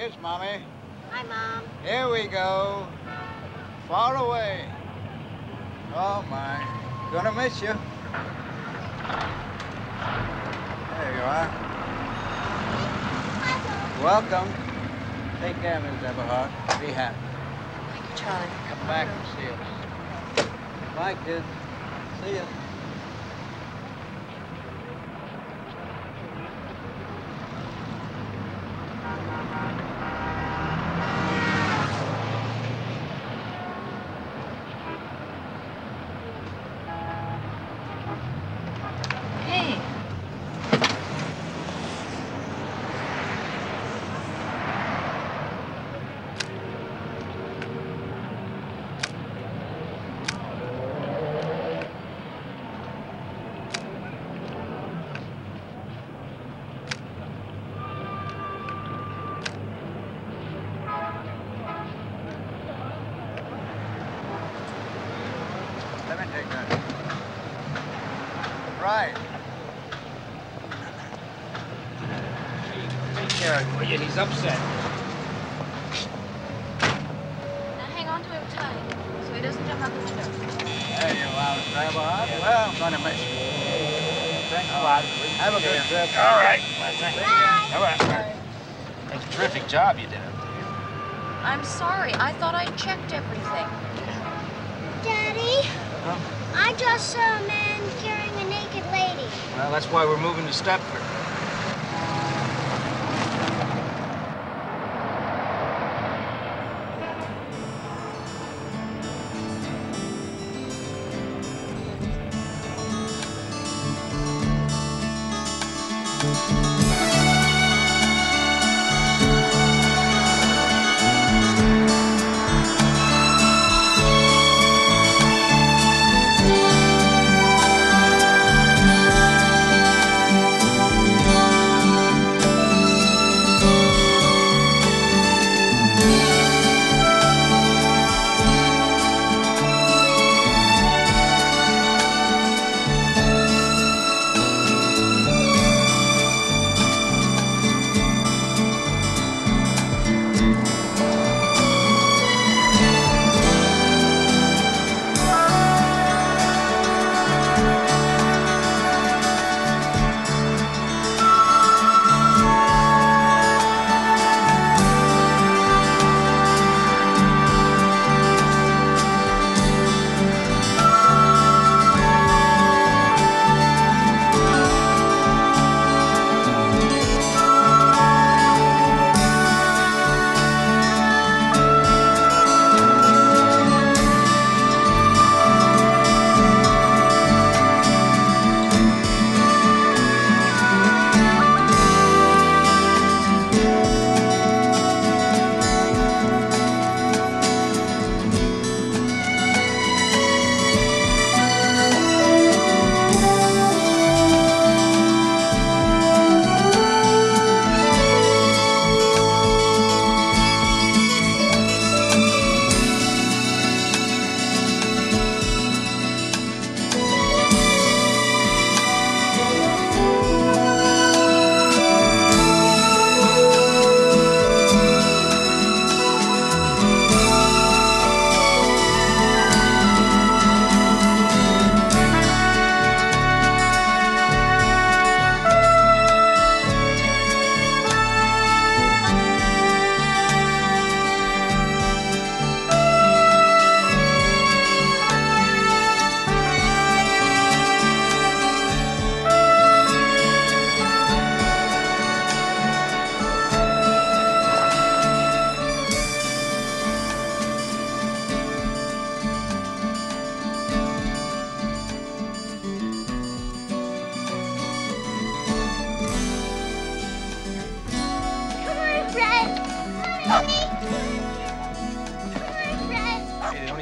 Here's Mommy. Hi, Mom. Here we go. Far away. Oh, my. Gonna miss you. There you are. Welcome. Take care, Miss Everhart. Be happy. Thank you, Charlie. Come back and see us. Bye, kids. See ya. Hey. Let me take that. Right. Take care of him, he's upset. Now hang on to him tight so he doesn't jump out the window. There you are, Miss Everhart. Well, I'm gonna miss you. Thanks a lot. Have a good trip. All right. Bye. All right. That's a terrific job you did up there. I'm sorry. I thought I checked everything. Daddy, Huh? I just saw a man carrying a naked lady. Well, that's why we're moving to Stepford.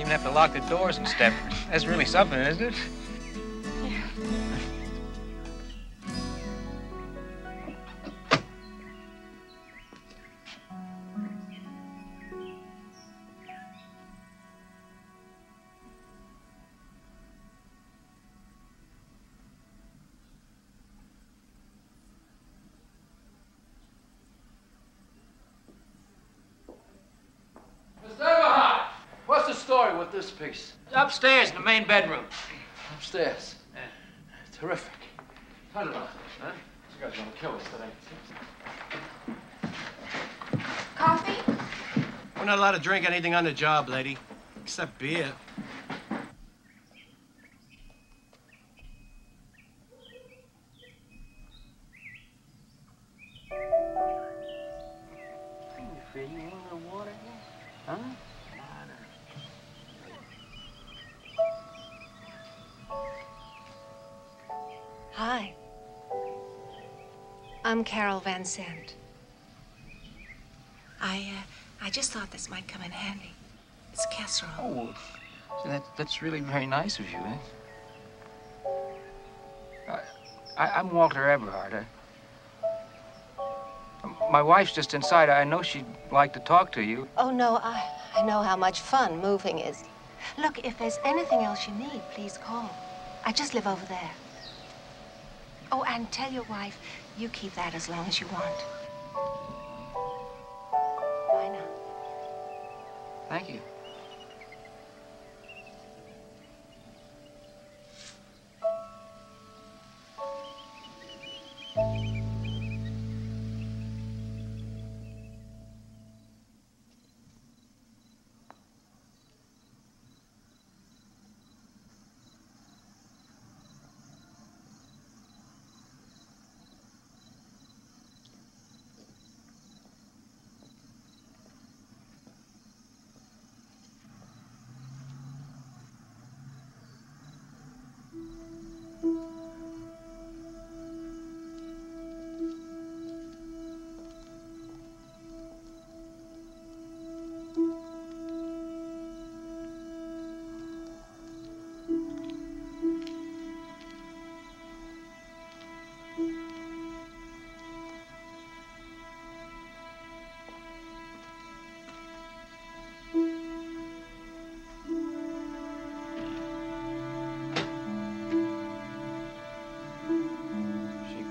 Have to lock the doors and stuff. That's really something, isn't it? Yeah. about this piece? Upstairs in the main bedroom. Upstairs. Yeah. Terrific. Turn it on. Huh? This guy's gonna kill us today. Coffee? We're not allowed to drink anything on the job, lady. Except beer. Hi. I'm Carol Van Sant. I just thought this might come in handy. It's casserole. Oh, that's really very nice of you, eh? I'm Walter Eberhard. My wife's just inside. I know she'd like to talk to you. Oh, no, I know how much fun moving is. Look, if there's anything else you need, please call. I just live over there. Oh, and tell your wife you keep that as long as you want. Bye now. Thank you.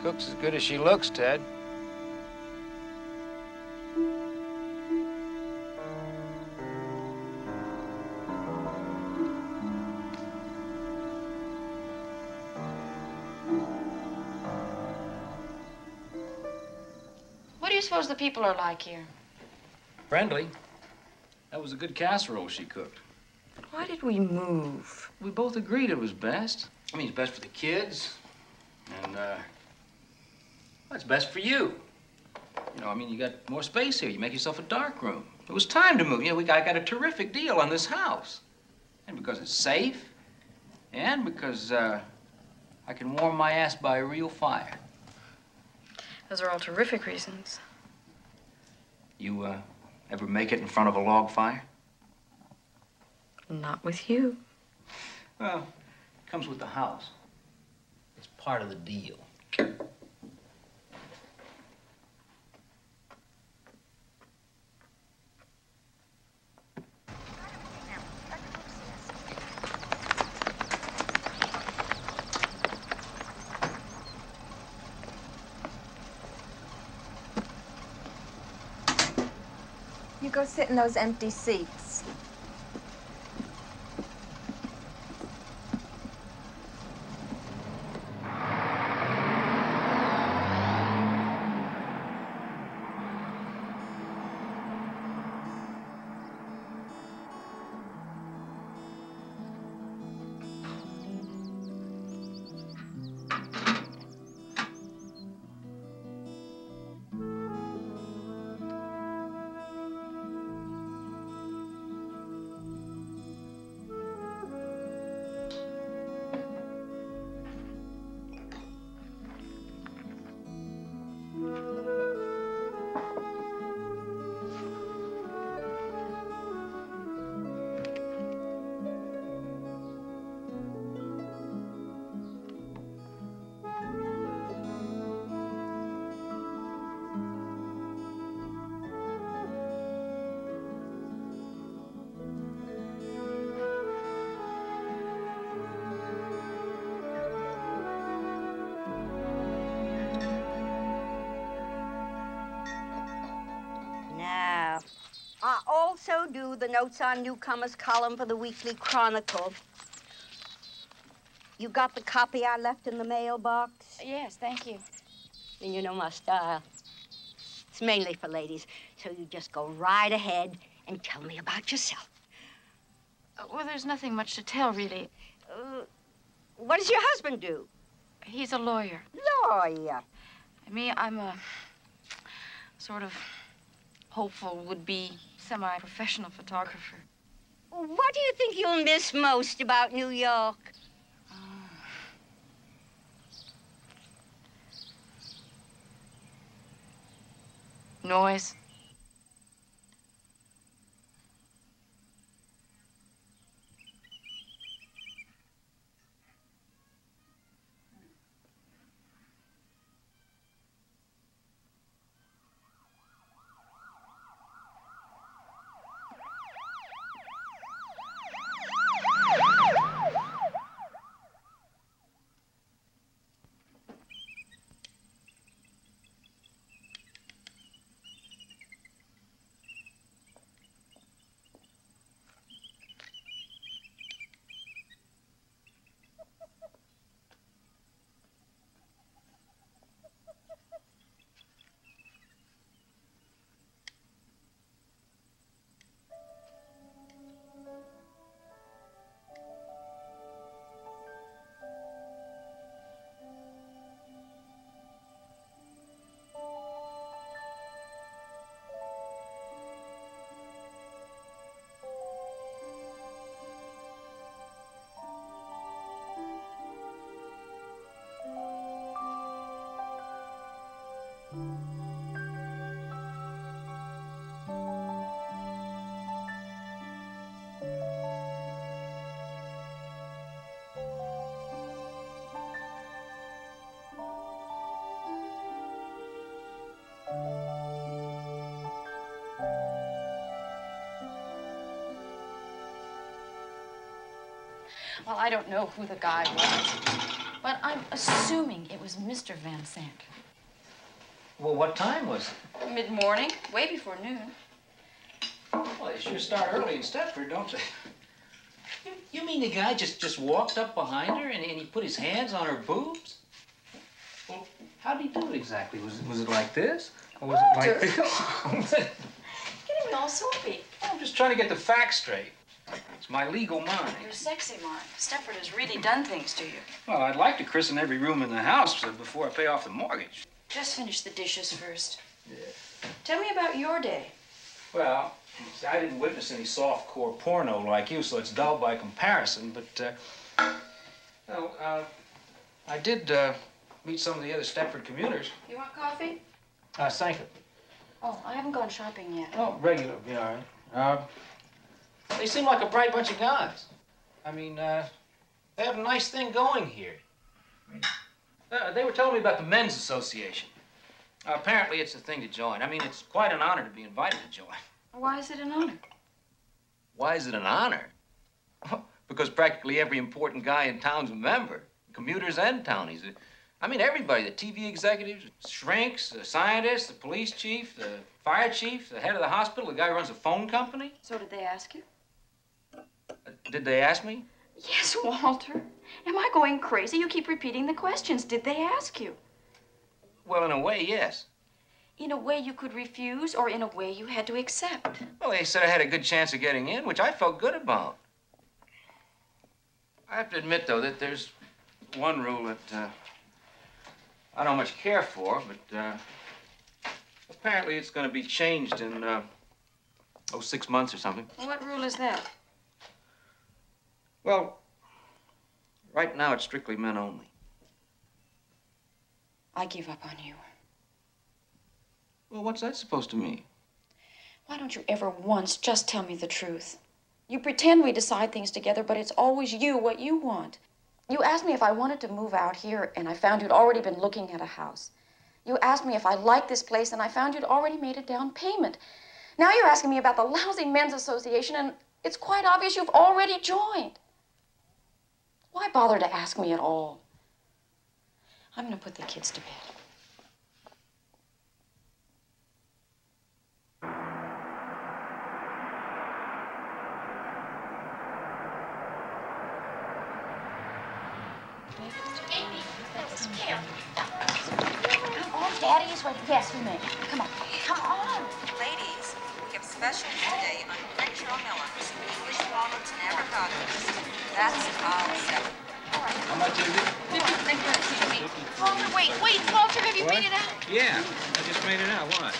Cooks as good as she looks, Ted. What do you suppose the people are like here? Friendly. That was a good casserole she cooked. Why did we move? We both agreed it was best. I mean, it's best for the kids. And, well, it's best for you. You know, I mean, you got more space here. You make yourself a dark room. It was time to move. You know, I got a terrific deal on this house. And because it's safe, and because, I can warm my ass by a real fire. Those are all terrific reasons. You, ever make it in front of a log fire? Not with you. Well, it comes with the house. It's part of the deal. You go sit in those empty seats. do the Notes on Newcomers column for the Weekly Chronicle. You got the copy I left in the mailbox? Yes, thank you. And you know my style. It's mainly for ladies, so you just go right ahead and tell me about yourself. Well, there's nothing much to tell, really. What does your husband do? He's a lawyer. Lawyer? Me, I'm a sort of hopeful, would-be, semi-professional photographer. What do you think you'll miss most about New York? Noise. Well, I don't know who the guy was, but I'm assuming it was Mr. Van Sant. Well, what time was it? Mid-morning, way before noon. Well, they sure start early in Stepford, don't they? You mean the guy just walked up behind her and he put his hands on her boobs? Well, how did he do it exactly? Was it like this? Or was it like this? Getting me all soapy. I'm just trying to get the facts straight. It's my legal mind. You're sexy, Mark. Stepford has really done things to you. Well, I'd like to christen every room in the house before I pay off the mortgage. Just finish the dishes first. Yeah. Tell me about your day. Well, see, I didn't witness any soft-core porno like you, so it's dull by comparison, but, I did, meet some of the other Stepford commuters. You want coffee? Thank you. Oh, I haven't gone shopping yet. Oh, regular, be all right. They seem like a bright bunch of guys. I mean, they have a nice thing going here. They were telling me about the Men's Association. Apparently, it's a thing to join. I mean, it's quite an honor to be invited to join. Why is it an honor? Why is it an honor? Because practically every important guy in town's a member. Commuters and townies. I mean, everybody. The TV executives, shrinks, the scientists, the police chief, the fire chief, the head of the hospital, the guy who runs a phone company. So did they ask you? Did they ask me? Yes, Walter. Am I going crazy? You keep repeating the questions. Did they ask you? Well, in a way, yes. In a way you could refuse, or in a way you had to accept? Well, they said I had a good chance of getting in, which I felt good about. I have to admit, though, that there's one rule that I don't much care for, but apparently it's going to be changed in, 6 months or something. Well, what rule is that? Well, right now it's strictly men only. I give up on you. Well, what's that supposed to mean? Why don't you ever once just tell me the truth? You pretend we decide things together, but it's always you, what you want. You asked me if I wanted to move out here, and I found you'd already been looking at a house. You asked me if I liked this place, and I found you'd already made a down payment. Now you're asking me about the lousy Men's Association, and it's quite obvious you've already joined. Why bother to ask me at all? I'm going to put the kids to bed. Come on, Daddy is waiting. Yes, we may. Come on. Come on. Ladies, we have specials today on French melons, English walnuts, and avocados. That's $1.07. How much is it? Walter, wait. Walter, have you made it out? Yeah, I just made it out. What?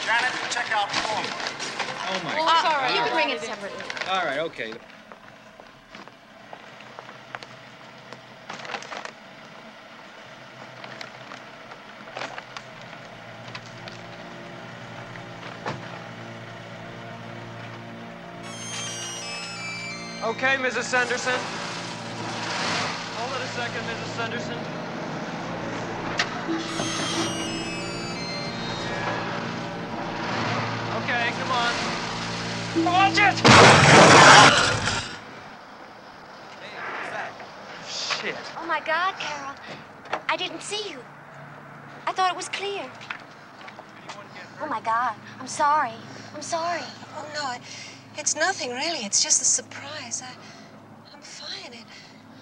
Janet, check out form. Oh, my Oh, God. it's all right. You can bring it separately. All right, okay. Okay, Mrs. Sanderson. Hold it a second, Mrs. Sanderson. Okay, come on. Watch it! Hey, what's that? Shit. Oh, my God, Carol. I didn't see you. I thought it was clear. Oh, my God. I'm sorry. I'm sorry. Oh, no, it's nothing, really. It's just a surprise. I'm fine.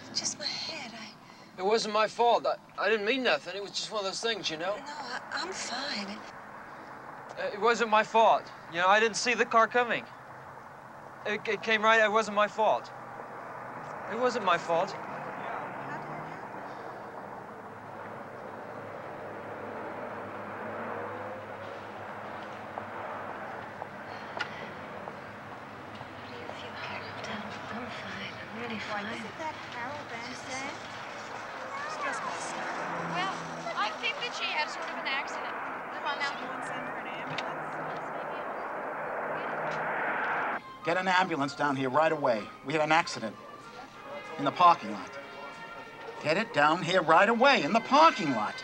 It's just my head. It wasn't my fault. I didn't mean nothing. It was just one of those things, you know? No, I'm fine. It wasn't my fault. You know, I didn't see the car coming. It came right. It wasn't my fault. It wasn't my fault. Why, isn't that Carol Benson? Well, I think that she had sort of an accident. Come on now. Send her an ambulance. Get an ambulance down here right away. We had an accident in the parking lot. Get it down here right away in the parking lot.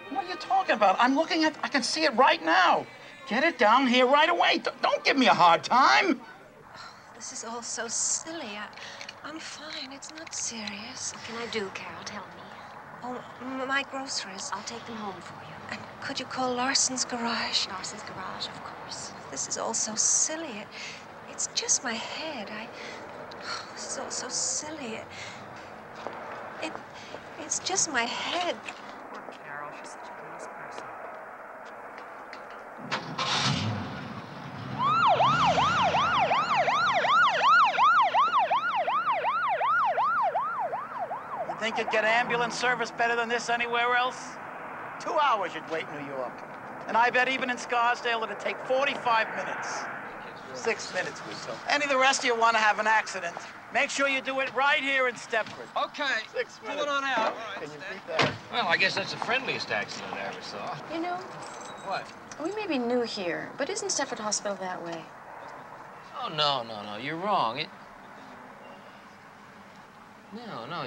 What are you talking about? I'm looking at, I can see it right now. Get it down here right away. Don't give me a hard time. This is all so silly. I'm fine. It's not serious. What can I do, Carol? Tell me. Oh, my groceries. I'll take them home for you. And could you call Larson's garage? Larson's garage, of course. This is all so silly. It's just my head. This is all so silly. It's just my head. Poor Carol. She's such a nice person. You think you'd get ambulance service better than this anywhere else? 2 hours you'd wait in New York. And I bet even in Scarsdale it'd take 45 minutes. 6 minutes or so. Any of the rest of you want to have an accident, make sure you do it right here in Stepford. Okay. 6 minutes. Pull it on out. Can you beat that? Well, I guess that's the friendliest accident I ever saw. You know, What? we may be new here, but isn't Stepford Hospital that way? Oh, no. You're wrong. No.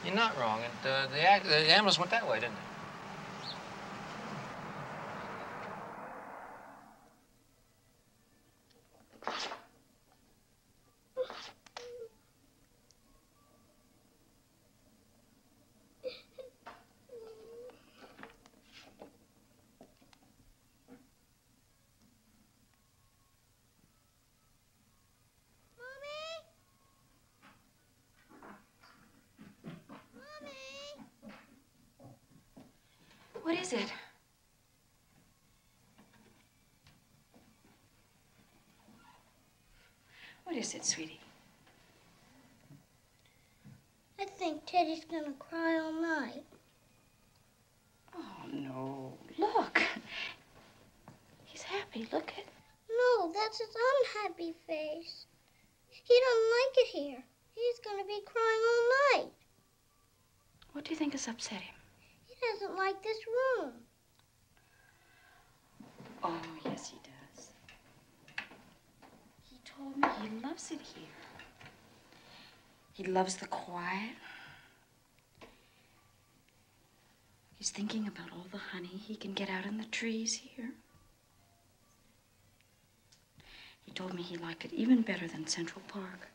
You're not wrong. The ambulance went that way, didn't it? What is it? What is it, sweetie? I think Teddy's gonna cry all night. Oh, no. Look. He's happy. Look at... No, that's his unhappy face. He doesn't like it here. He's gonna be crying all night. What do you think has upset him? He doesn't like this room. Oh, yes, he does. He told me he loves it here. He loves the quiet. He's thinking about all the honey he can get out in the trees here. He told me he liked it even better than Central Park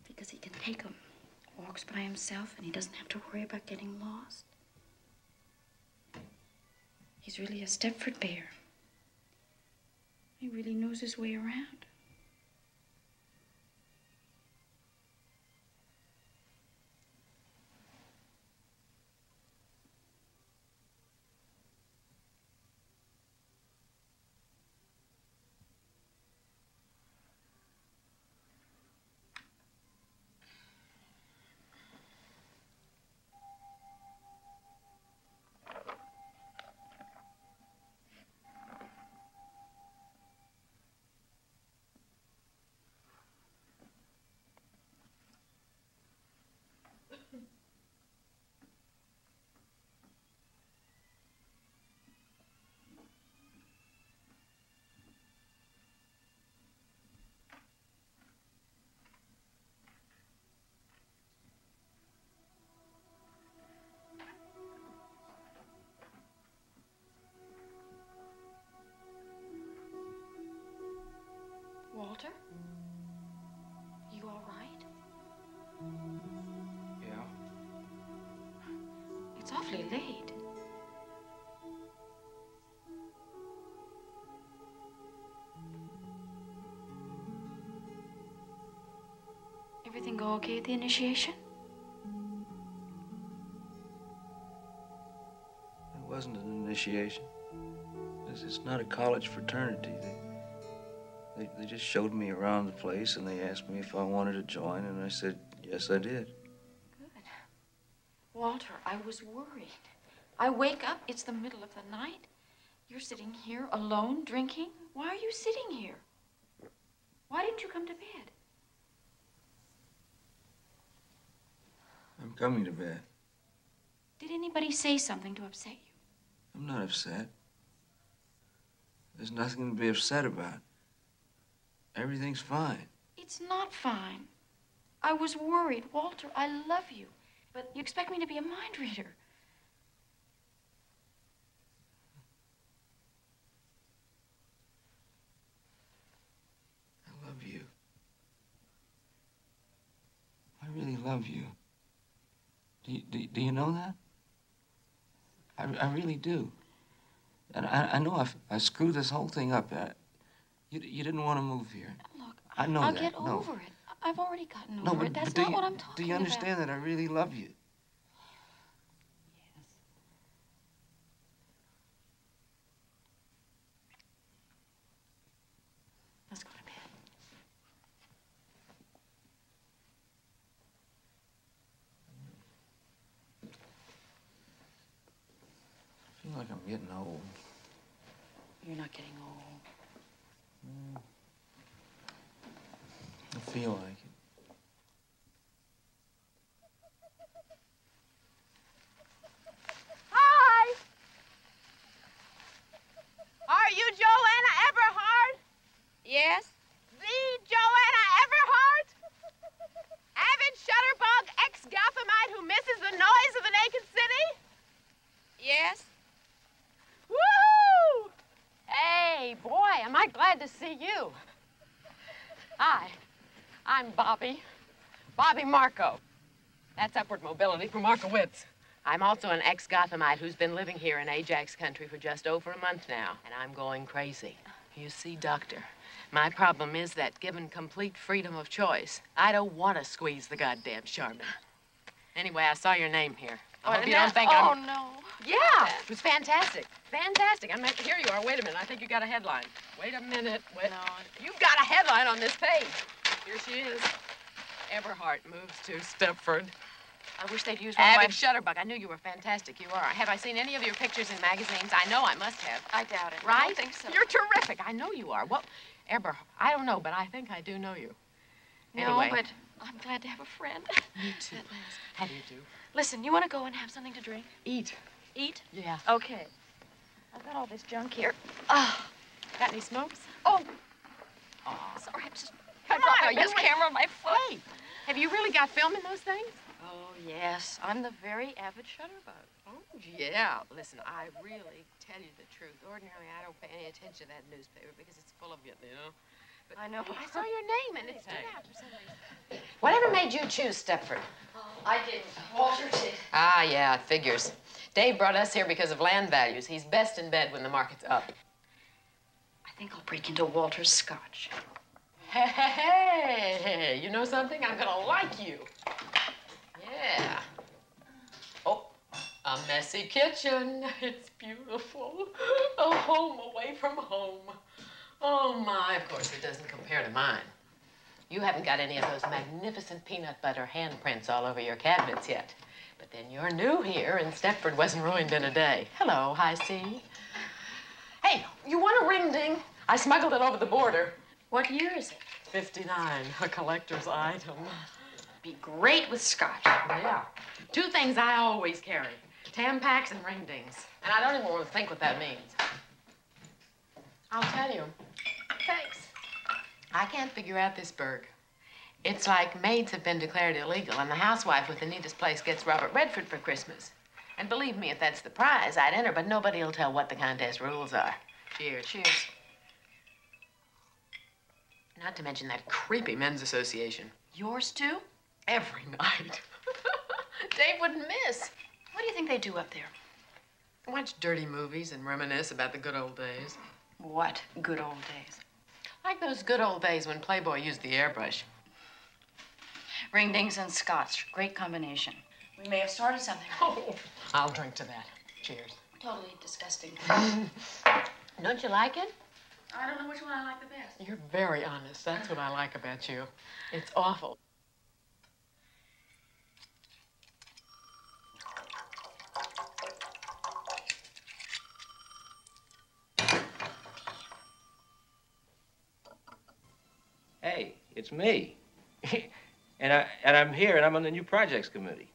because he can take him, walks by himself, and he doesn't have to worry about getting lost. He's really a Stepford bear. He really knows his way around. Everything go okay at the initiation? It wasn't an initiation. It's not a college fraternity. They just showed me around the place, and they asked me if I wanted to join, and I said, yes, I did. Good. Walter, I was worried. I wake up, it's the middle of the night. You're sitting here alone, drinking. Why are you sitting here? Why didn't you come to bed? I'm coming to bed. Did anybody say something to upset you? I'm not upset. There's nothing to be upset about. Everything's fine. It's not fine. I was worried. Walter, I love you. But you expect me to be a mind reader. I love you. I really love you. Do you know that? I really do. And I know I screwed this whole thing up. You didn't want to move here. Look, I know I'll that. get over it. I've already gotten over No, it. That's but not what I'm talking about. Do you understand that I really love you? Yes. Let's go to bed. I feel like I'm getting old. You're not getting old. I feel like it. Hi! Are you Joanna Everhart? Yes. The Joanna Everhart? Avid shutterbug ex-Gothamite who misses the noise of the naked city? Yes. Woo! Hey, boy, am I glad to see you. Hi, I'm Bobby Marco. That's upward mobility for Markowitz. I'm also an ex-Gothamite who's been living here in Ajax country for just over a month now, and I'm going crazy. You see, Doctor, my problem is that given complete freedom of choice, I don't want to squeeze the goddamn Charmin. Anyway, I saw your name here. I hope you don't think I'm... Oh, no. Yeah, it was fantastic. Fantastic. Here you are. Wait a minute. I think you got a headline. Wait a minute. Wait. No. You've got a headline on this page. Here she is. Everhart moves to Stepford. I wish they'd use one of my... Avid shutterbug. I knew you were fantastic. You are. Have I seen any of your pictures in magazines? I know I must have. I doubt it. Right? I don't think so. You're terrific. I know you are. Well, Everhart, I don't know, but I think I do know you. No, Anyway. but I'm glad to have a friend. Me too. How do you do? Listen, you want to go and have something to drink? Eat. Eat? Yeah. Okay. I've got all this junk here. Got any smokes? Oh. Oh. Sorry, I'm just... Come I on, dropped this camera on my foot. Hey, have you really got film in those things? Oh, yes. I'm the very avid shutterbug. Oh, yeah. Listen, I really tell you the truth. Ordinarily, I don't pay any attention to that newspaper because it's full of you know. But I know. I saw your name and it stood out for some reason. Whatever made you choose Stepford? Oh, I didn't. Walter did. Ah, yeah, it figures. Dave brought us here because of land values. He's best in bed when the market's up. I think I'll break into Walter's scotch. Hey, you know something? I'm gonna like you. Yeah. Oh, a messy kitchen. It's beautiful. A home away from home. Oh, my. Of course, it doesn't compare to mine. You haven't got any of those magnificent peanut butter handprints all over your cabinets yet. But then you're new here, and Stepford wasn't ruined in a day. Hello, High C. Hey, you want a ring ding? I smuggled it over the border. What year is it? 59, a collector's item. Be great with scotch. Yeah. Two things I always carry. Tampaks and ring dings. And I don't even want to think what that means. I'll tell you. Thanks. I can't figure out this burg. It's like maids have been declared illegal, and the housewife with the neatest place gets Robert Redford for Christmas. And believe me, if that's the prize, I'd enter, but nobody will tell what the contest rules are. Cheers. Cheers. Not to mention that creepy men's association. Yours, too? Every night. Dave wouldn't miss. What do you think they do up there? Watch dirty movies and reminisce about the good old days. What good old days? Like those good old days when Playboy used the airbrush. Ring-dings and scotch. Great combination. We may have started something. Oh, I'll drink to that. Cheers. Totally disgusting. Don't you like it? I don't know which one I like the best. You're very honest. That's what I like about you. It's awful. Hey, it's me. and I'm here, and I'm on the new projects committee.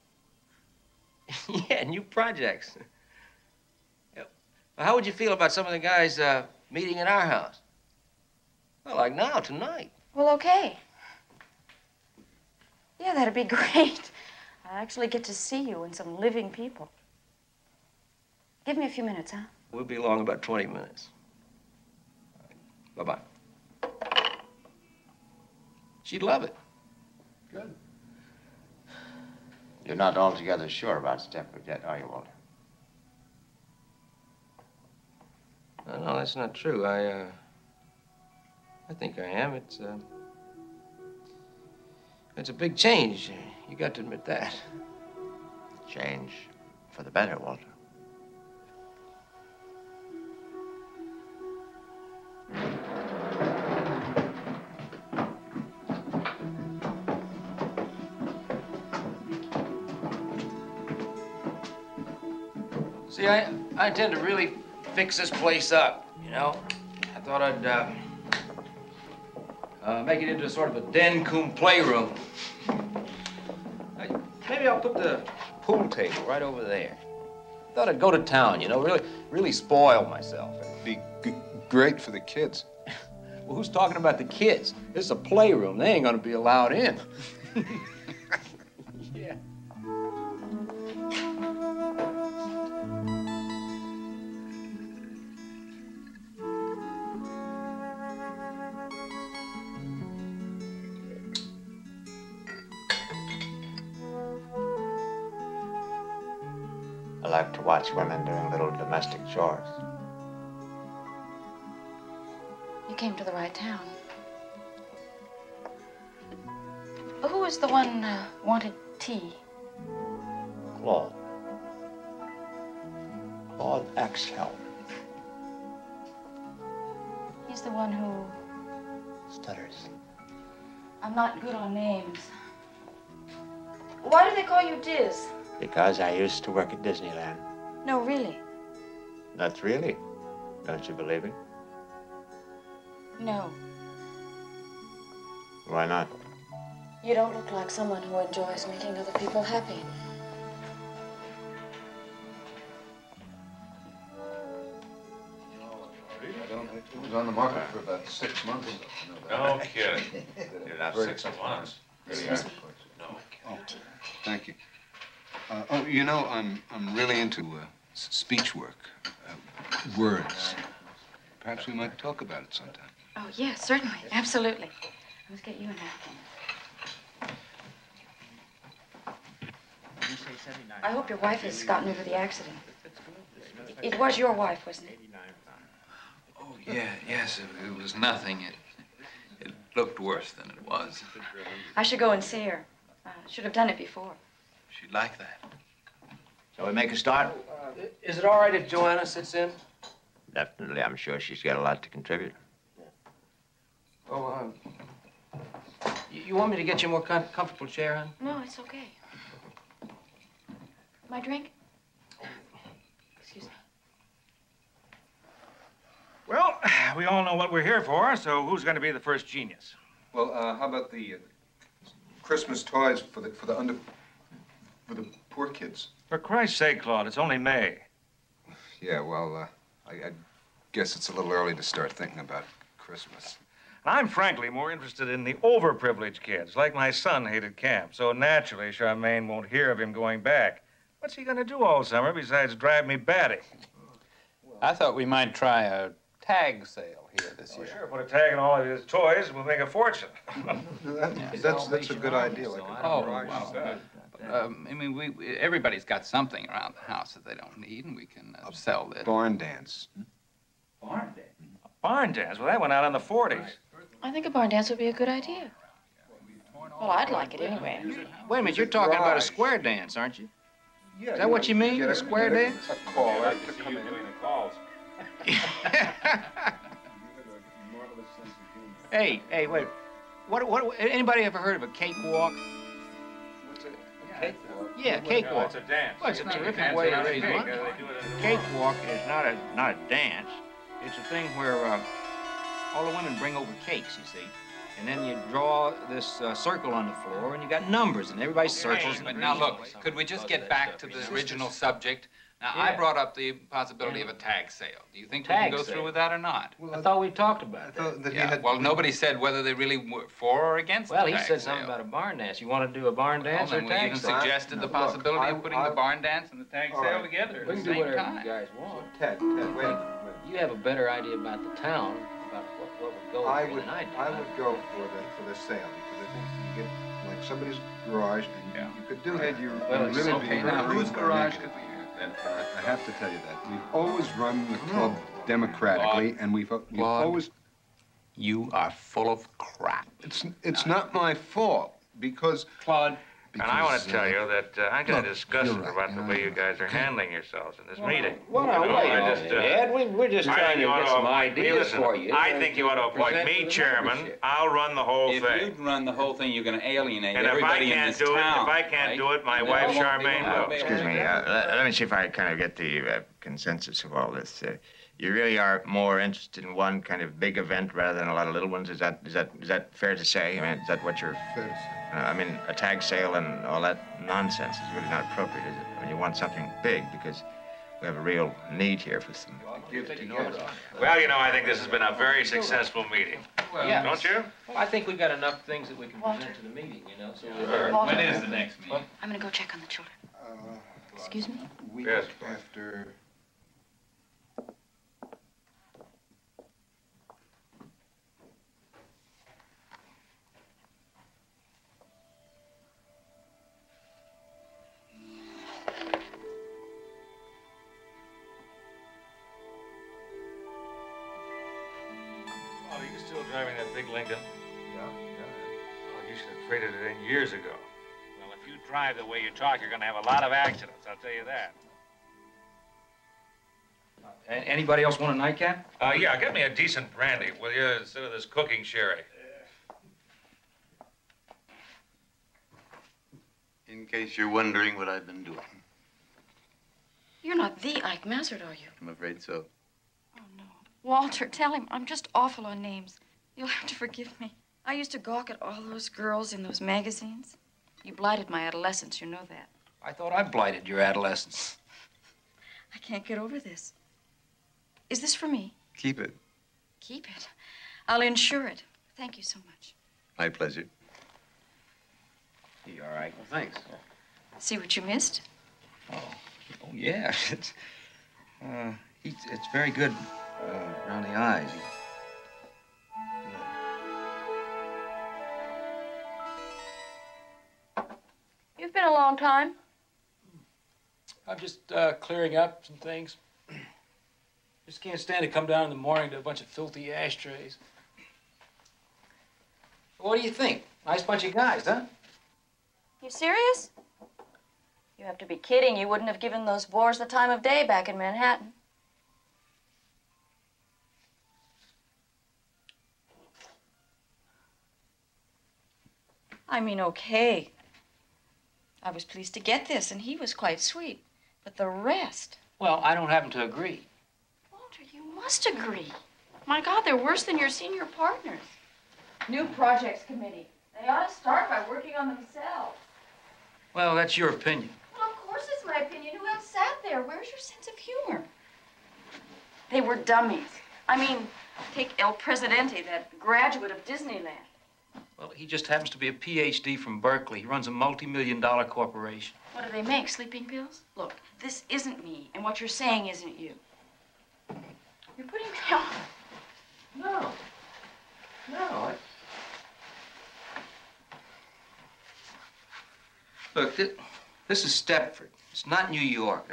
Yeah, new projects. Well, how would you feel about some of the guys meeting at our house? Well, like now, tonight. Well, okay. Yeah, that'd be great. I actually get to see you and some living people. Give me a few minutes, huh? We'll be along about 20 minutes. Bye-bye. She'd love it. Good. You're not altogether sure about Stepford yet, are you, Walter? No, that's not true. I think I am. It's a big change. You got to admit that. Change for the better, Walter. See, I intend to really fix this place up, you know? I thought I'd make it into a sort of a den cum playroom. Maybe I'll put the pool table right over there. Thought I'd go to town, you know, really spoil myself. Be great for the kids. Well, who's talking about the kids? This is a playroom. They ain't gonna be allowed in. Yeah. I like to watch women doing little domestic chores. You came to the right town. Who was the one wanted tea? Claude. Claude Axel. He's the one who... Stutters. I'm not good on names. Why do they call you Diz? Because I used to work at Disneyland. No, really. That's really. Don't you believe it? No. Why not? You don't look like someone who enjoys making other people happy. It was on the market for about 6 months. No kidding. You're not 6 months. Really No. Oh, thank you. You know, I'm really into speech work, words. Perhaps we might talk about it sometime. Oh, yes, certainly. Absolutely. Let's get you a napkin. I hope your wife has gotten over the accident. It was your wife, wasn't it? Oh, yeah, yes, it was nothing. It looked worse than it was. I should go and see her. Should have done it before. She'd like that. Shall we make a start? Is it all right if Joanna sits in? Definitely. I'm sure she's got a lot to contribute. Oh, you want me to get you a more comfortable chair, hon? No, it's okay. My drink? Excuse me. Well, we all know what we're here for, so who's going to be the first genius? Well, how about the Christmas toys for the poor kids? For Christ's sake, Claude, it's only May. Yeah, well, I guess it's a little early to start thinking about Christmas. I'm frankly more interested in the overprivileged kids, like my son hated camp, so naturally Charmaine won't hear of him going back. What's he going to do all summer besides drive me batty? I thought we might try a tag sale here this year. Sure, put a tag on all of his toys, we'll make a fortune. That's a good idea. Like a Oh, garage well, sale. I mean, everybody's got something around the house that they don't need, and we can sell this. Barn dance. Barn dance? A barn dance? Well, that went out in the 40s. I think a barn dance would be a good idea. Well, I'd like it anyway. Wait a minute, you're talking about a square dance, aren't you? Yeah. Is that what you mean, a square dance? A caller to come in. Hey, wait. What, anybody ever heard of a cakewalk? What's it? Cakewalk? Yeah, cakewalk. It's a dance. Well, it's a terrific way to raise money. Cakewalk is not a dance. It's a thing where all the women bring over cakes, you see. And then you draw this circle on the floor, and you got numbers, and everybody circles. But now look, could we just get back to the original subject? Now, I brought up the possibility of a tag sale. Do you think we can go through with that or not? I thought we talked about that. Yeah, well, nobody said whether they really were for or against the Well, tag he said sale. something about a barn dance. You want to do a barn dance or a We tag even sale? suggested the possibility of putting the barn dance and the tag sale together We at can the do same whatever time. you guys want. Ted, wait. You have a better idea about the town, about what would go I here would than I do. go for the sale because I think you get like somebody's garage and you could do it. Well, really okay, be now very whose garage negative. could we use? I have to tell you that we've always run the club democratically, and we've always. You are full of crap. It's not my fault because Claude. And I want to because, tell you that I'm kind of look, disgusted you're right, about the way you guys are handling yourselves in this meeting. Well, You know, wait I a just, minute, Ed. We're just I trying think to you ought get some appoint me. ideas Listen, for you. I think you ought to appoint Present me to the chairman. membership. I'll run the whole If thing. you'd run the whole thing, you're going to alienate And if I everybody in can't this do it, town. if I can't do it, my wife Charmaine will. Excuse me, let me see if I kind of get the consensus of all this. You really are more interested in one kind of big event rather than a lot of little ones. Is that fair to say? I mean, is that what you're? Fair to say. I mean, a tag sale and all that nonsense is really not appropriate, is it? I mean, you want something big because we have a real need here for some. Well, you know, I think this has been a very successful meeting. Yeah. Don't you? Well, I think we've got enough things that we can present to the meeting, you know. So When is the next meeting? I'm gonna go check on the children. Excuse me? Week Yes. after. Oh, are you still driving that big Lincoln? Yeah. Oh, you should have traded it in years ago. Well, if you drive the way you talk, you're going to have a lot of accidents, I'll tell you that. Anybody else want a nightcap? Yeah, get me a decent brandy, will you, instead of this cooking sherry. In case you're wondering what I've been doing. You're not the Ike Mazzard, are you? I'm afraid so. Walter, tell him I'm just awful on names. You'll have to forgive me. I used to gawk at all those girls in those magazines. You blighted my adolescence, you know that. I thought I blighted your adolescence. I can't get over this. Is this for me? Keep it. Keep it. I'll insure it. Thank you so much. My pleasure. You all right? Well, thanks. See what you missed? Oh yeah. It's very good around the eyes. You've been a long time. I'm just clearing up some things. Just can't stand to come down in the morning to a bunch of filthy ashtrays. What do you think? Nice bunch of guys, huh? You serious? You have to be kidding. You wouldn't have given those bores the time of day back in Manhattan. I mean, okay. I was pleased to get this, and he was quite sweet. But the rest... Well, I don't happen to agree. Walter, you must agree. My God, they're worse than your senior partners. New Projects Committee. They ought to start by working on themselves. Well, that's your opinion. Well, of course it's my opinion. Who else sat there? Where's your sense of humor? They were dummies. I mean, take El Presidente, that graduate of Disneyland. Well, he just happens to be a PhD from Berkeley. He runs a multi-million-dollar corporation. What do they make, sleeping pills? Look, this isn't me, and what you're saying isn't you. You're putting me off. No. No. Look, this is Stepford. It's not New York.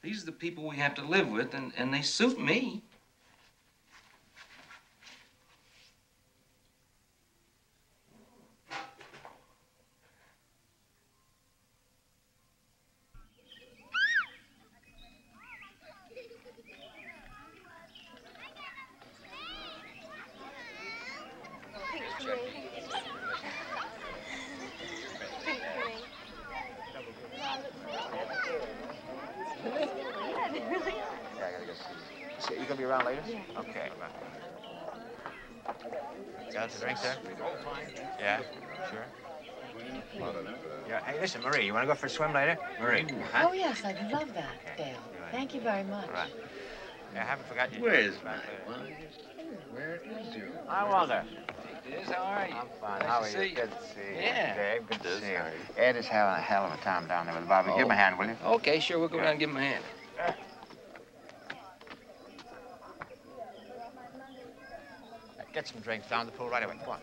These are the people we have to live with, and they suit me. latest? Yeah. Okay. Got us a drink there? Yeah, sure. Yeah. Hey, listen, Marie, you want to go for a swim later? Marie, huh? Oh, yes, I'd love that, Dale. Thank you very much. All right. Yeah, I haven't forgotten you. Where's my wife? Where is your Hi, Walter. Liz, how are you? I'm fine. Nice How to are see you? you. Good to see you. Yeah. Dave, good to see you. Ed is having a hell of a time down there with Bobby. Give him a hand, will you? Okay, sure. We'll go down and give him a hand. Get some drinks down the pool right away. Come on.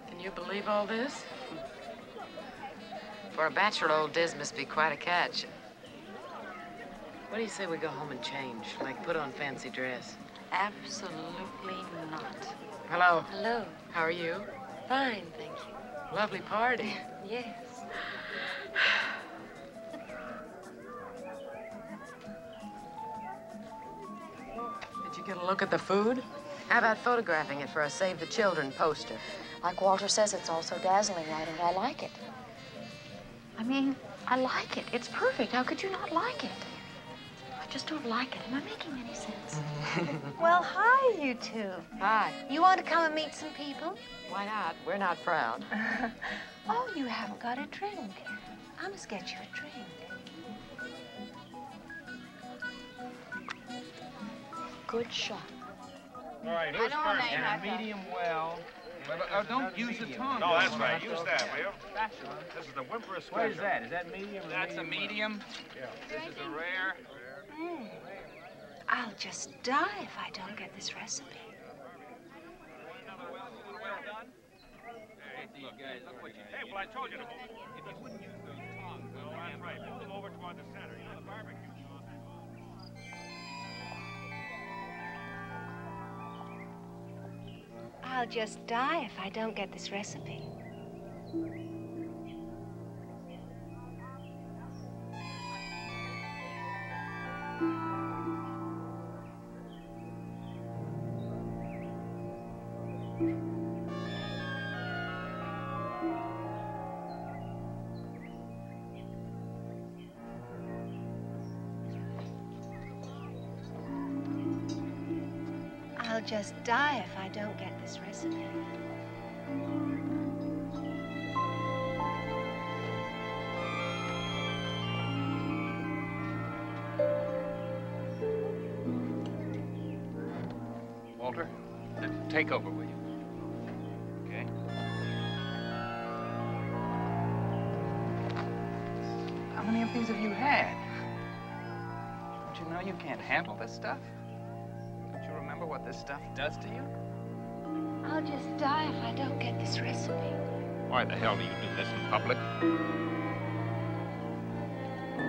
Can you believe all this? For a bachelor, old Diz must be quite a catch. What do you say we go home and change? Like put on fancy dress? Absolutely not. Hello. Hello. How are you? Fine, thank you. Lovely party. Yes. Did you get a look at the food? How about photographing it for a Save the Children poster? Like Walter says, it's all so dazzling white, and I like it. I mean, I like it. It's perfect. How could you not like it? I just don't like it. Am I making any sense? Well, hi, you two. Hi. You want to come and meet some people? Why not? We're not proud. Oh, you haven't got a drink. I must get you a drink. Good shot. All right, who's I know first? and a medium well. Don't use the tongue. No, that's right. Use that, will you? This is the Whimper Special. What is that? Is that medium? That's a medium. Yeah. This is a rare. I'll just die if I don't get this recipe. Hey, well, I told you to move. If you wouldn't use those tongues, well, that's right. Move them over toward the center. You know, the barbecue sauce. I'll just die if I don't get this recipe. I'll just die if I don't get this recipe. Walter, take over, will you? Okay. How many of these have you had? Don't you know you can't handle this stuff? Don't you remember what this stuff does to you? I'll just die if I don't get this recipe. Why the hell do you do this in public?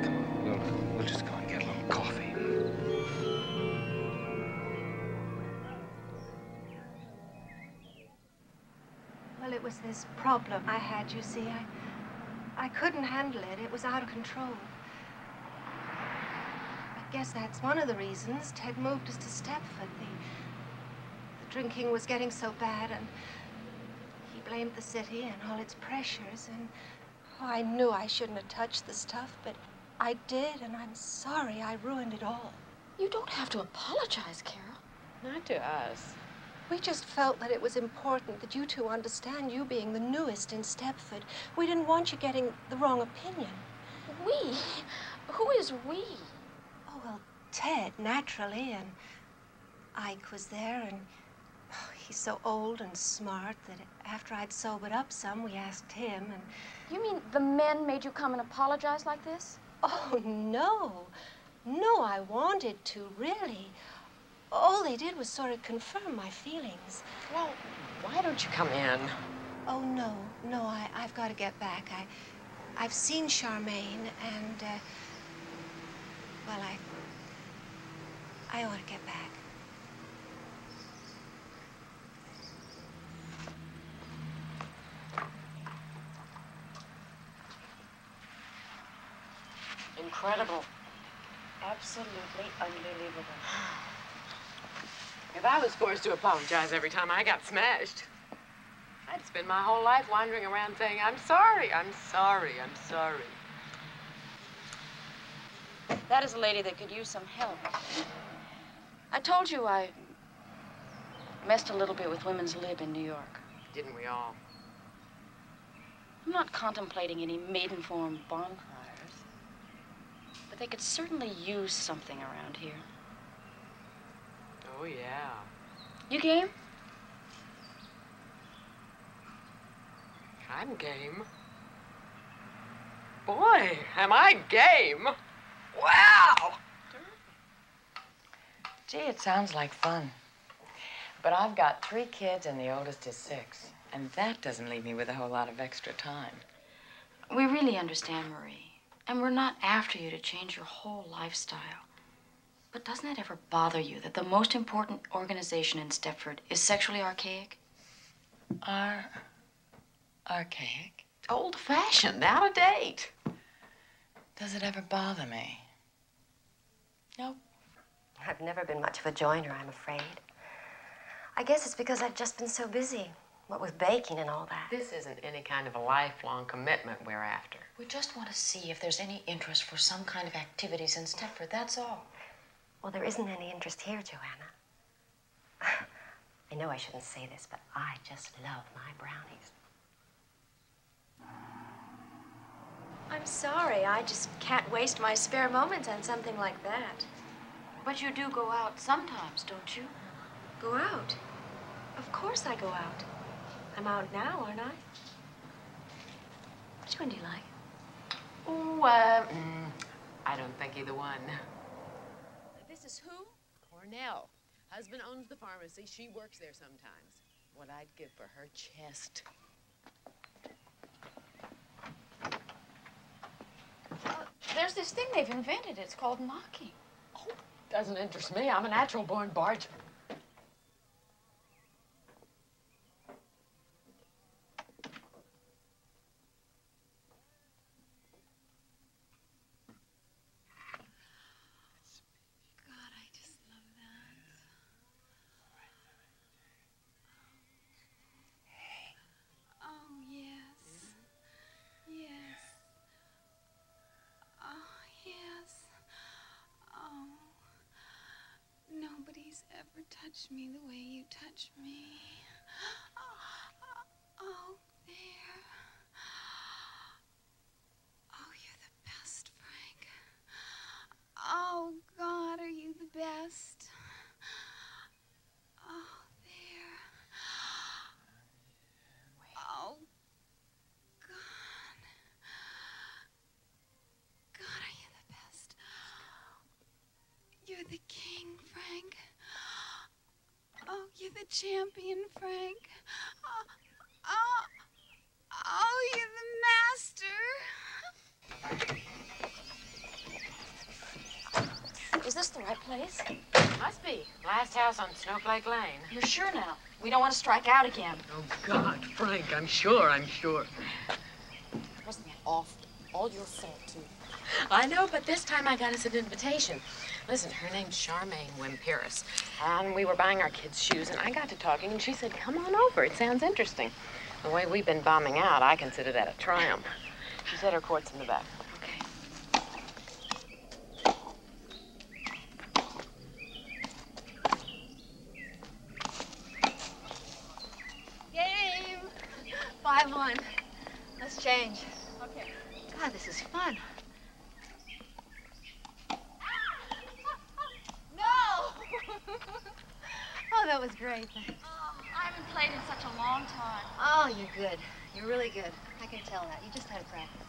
Come on, we'll just go and get a little coffee. Well, it was this problem I had, you see. I couldn't handle it. It was out of control. I guess that's one of the reasons Ted moved us to Stepford. The drinking was getting so bad, and he blamed the city and all its pressures, and oh, I knew I shouldn't have touched the stuff, but I did, and I'm sorry I ruined it all. You don't have to apologize, Carol. Not to us. We just felt that it was important that you two understand, you being the newest in Stepford. We didn't want you getting the wrong opinion. We? Who is we? Oh, well, Ted, naturally, and Ike was there, and oh, he's so old and smart that after I'd sobered up some, we asked him, and... You mean the men made you come and apologize like this? Oh, no. No, I wanted to, really. All they did was sort of confirm my feelings. Well, why don't you come in? Oh, no, I've got to get back. I've seen Charmaine, and, well, I ought to get back. incredible. Absolutely unbelievable. If I was forced to apologize every time I got smashed, I'd spend my whole life wandering around saying, I'm sorry, I'm sorry, I'm sorry. That is a lady that could use some help. I told you I messed a little bit with women's lib in New York. Didn't we all? I'm not contemplating any maiden-form bonfires, but they could certainly use something around here. Oh, yeah. You game? I'm game. Boy, am I game. Wow! Gee, it sounds like fun. But I've got 3 kids and the oldest is 6. And that doesn't leave me with a whole lot of extra time. We really understand, Marie. And we're not after you to change your whole lifestyle. But doesn't it ever bother you that the most important organization in Stepford is sexually archaic? Archaic? Old-fashioned, out of date. Does it ever bother me? Nope. I've never been much of a joiner, I'm afraid. I guess it's because I've just been so busy, what with baking and all that. This isn't any kind of a lifelong commitment we're after. We just want to see if there's any interest for some kind of activities in Stepford, that's all. Well, there isn't any interest here, Joanna. I know I shouldn't say this, but I just love my brownies. I'm sorry. I just can't waste my spare moments on something like that. But you do go out sometimes, don't you? Go out? Of course I go out. I'm out now, aren't I? Which one do you like? Oh, I don't think either one. This is who? Cornell. Husband owns the pharmacy. She works there sometimes. What I'd give for her chest. There's this thing they've invented. It's called knocking. Oh, doesn't interest me. I'm a natural-born barger. Nobody's ever touched me the way you touch me. Oh, there. Oh, you're the best, Frank. Oh, God, are you the best? Oh, there. Oh, God. God, are you the best? You're the king, Frank. Oh, you're the champion, Frank. Oh, you're the master. Is this the right place? Must be. Last house on Snowflake Lane. You're sure now? We don't want to strike out again. Oh, God, Frank, I'm sure. Wasn't that awful? All your fault, too. I know, but this time I got us an invitation. Listen, her name's Charmaine Wimperis, and we were buying our kids' shoes, and I got to talking, and she said, come on over. It sounds interesting. The way we've been bombing out, I consider that a triumph. She said her court's in the back. Game! 5-1. Let's change. Okay. God, this is fun. Oh, that was great. I haven't played in such a long time. Oh, you're good. You're really good. I can tell that. You just had to practice.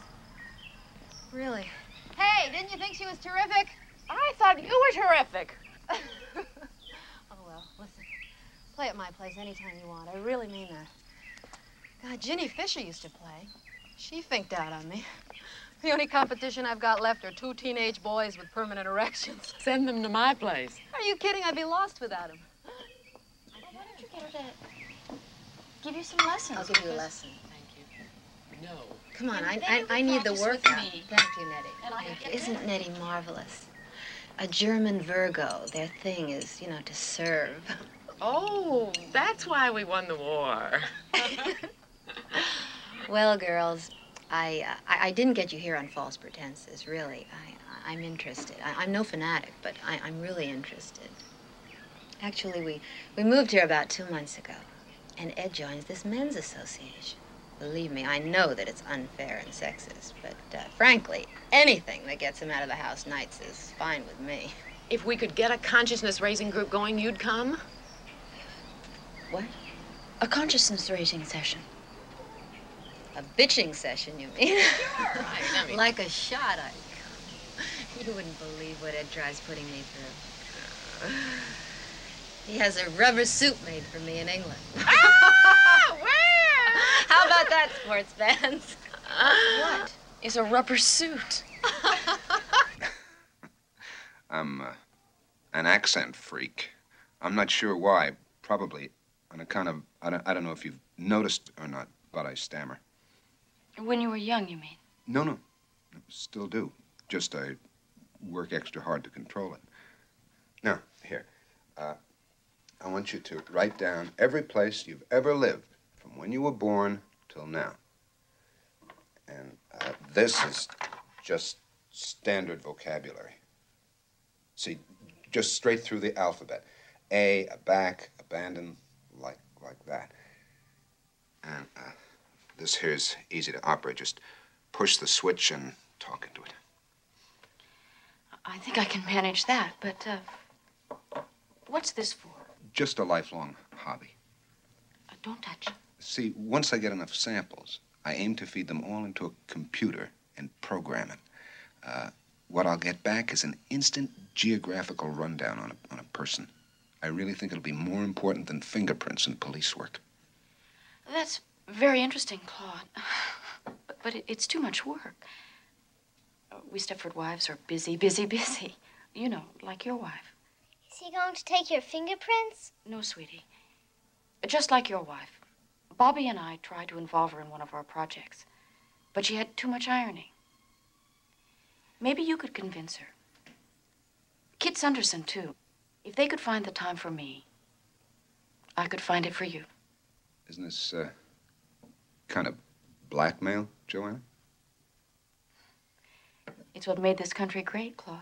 Really. Hey, didn't you think she was terrific? I thought you were terrific. Oh, well, listen. Play at my place anytime you want. I really mean that. God, Ginny Fisher used to play. She finked out on me. The only competition I've got left are 2 teenage boys with permanent erections. Send them to my place. Are you kidding? I'd be lost without them. Why don't you get her to give you some lessons? I'll give you a lesson. Thank you. No, Come on, I need the workout. Thank you, Nettie. Isn't Nettie marvelous? A German Virgo. Their thing is, you know, to serve. Oh, that's why we won the war. Well, girls, I didn't get you here on false pretenses, really. I'm interested. I'm no fanatic, but I'm really interested. Actually, we moved here about 2 months ago, and Ed joins this men's association. Believe me, I know that it's unfair and sexist, but frankly, anything that gets him out of the house nights is fine with me. If we could get a consciousness-raising group going, you'd come? What? A consciousness-raising session. A bitching session, you mean? Sure. I mean, Like a shot, I come. You wouldn't believe what Ed tries putting me through. He has a rubber suit made for me in England. Ah! Where? How about that, sports fans? What is a rubber suit? I'm an accent freak. I'm not sure why. Probably on account of, I don't know if you've noticed or not, but I stammer. When you were young, you mean? No. Still do. Just I work extra hard to control it. Now, here. I want you to write down every place you've ever lived, from when you were born till now. And this is just standard vocabulary. See, just straight through the alphabet. Aback, abandon, like that. And this here's easy to operate. Just push the switch and talk into it. I think I can manage that, but what's this for? Just a lifelong hobby. Don't touch. See, once I get enough samples, I aim to feed them all into a computer and program it. What I'll get back is an instant geographical rundown on a person. I really think it'll be more important than fingerprints in police work. That's very interesting, Claude. But it's too much work. We Stepford Wives are busy. You know, like your wife. Is he going to take your fingerprints? No, sweetie. Just like your wife. Bobby and I tried to involve her in one of our projects, but she had too much ironing. Maybe you could convince her. Kit Sunderson, too. If they could find the time for me, I could find it for you. Isn't this kind of blackmail, Joanna? It's what made this country great, Claude.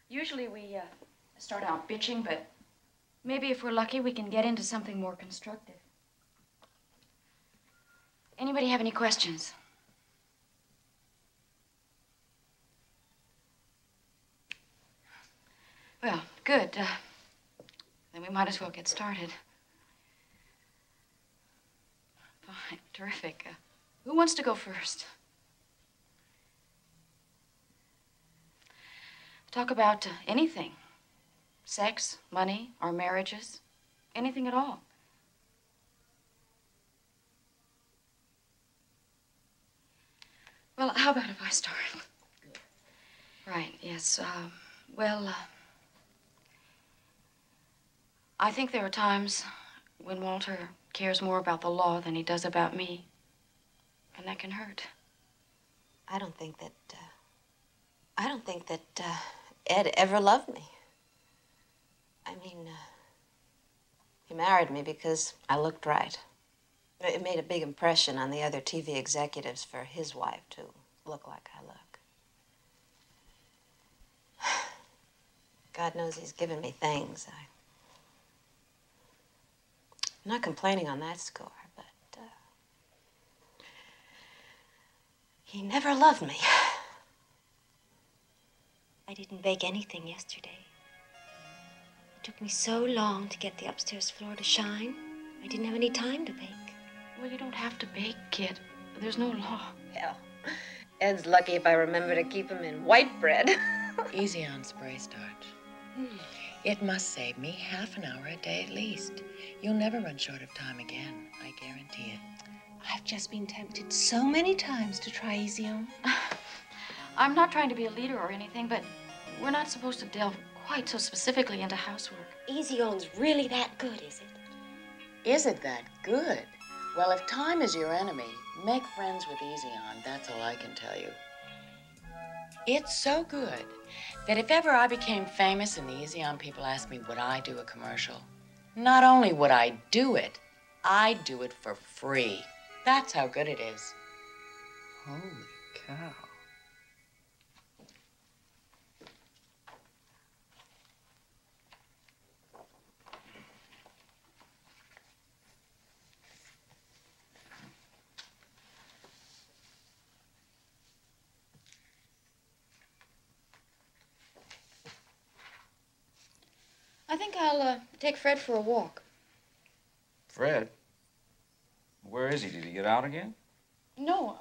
Usually we start out bitching, but maybe if we're lucky, we can get into something more constructive. Anybody have any questions? Well, good. Then we might as well get started. Fine, terrific. Who wants to go first? Talk about anything. Sex, money, our marriages, anything at all. Well, how about if I start? Right, yes. I think there are times when Walter cares more about the law than he does about me. And that can hurt. I don't think that Ed ever loved me. I mean, he married me because I looked right. It made a big impression on the other TV executives for his wife to look like I look. God knows he's given me things. I'm not complaining on that score, but he never loved me. I didn't bake anything yesterday. It took me so long to get the upstairs floor to shine. I didn't have any time to bake. Well, you don't have to bake, kid. There's no law. Hell, Ed's lucky if I remember to keep him in white bread. Easy on spray starch. It must save me half an hour a day at least. You'll never run short of time again, I guarantee it. I've just been tempted so many times to try easy on. I'm not trying to be a leader or anything, but we're not supposed to delve quite so specifically into housework. Easy On's really that good, is it? Is it that good? Well, if time is your enemy, make friends with Easy On. That's all I can tell you. It's so good that if ever I became famous and the Easy On people asked me would I do a commercial, not only would I do it, I'd do it for free. That's how good it is. Holy cow. I think I'll take Fred for a walk. Fred? Where is he? Did he get out again? No,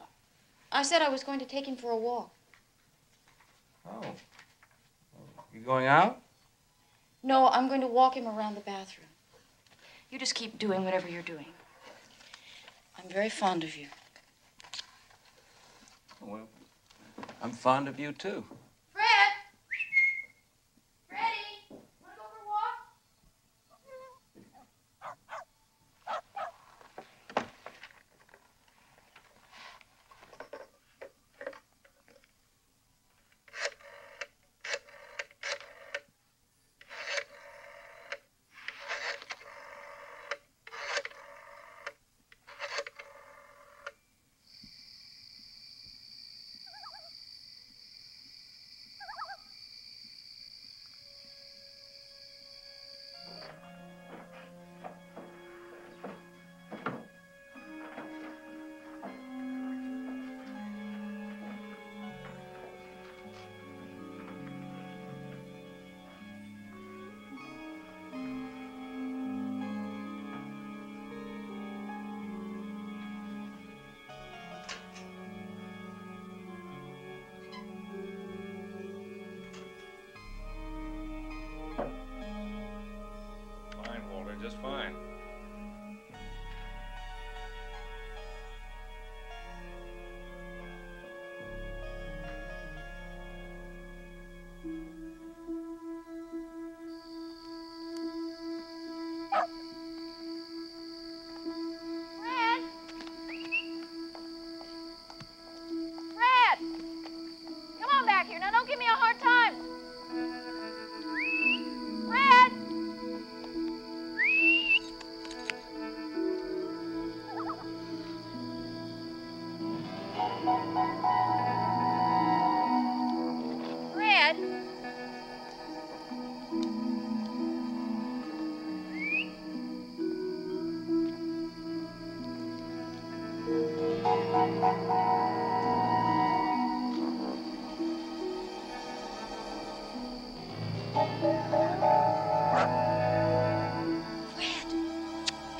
I said I was going to take him for a walk. Oh. You going out? No, I'm going to walk him around the bathroom. You just keep doing whatever you're doing. I'm very fond of you. Well, I'm fond of you, too. Fred! Freddie! Want to go for a walk? Just fine. Fred! Come on back here. Now, don't give me a hard time. Fred! Fred!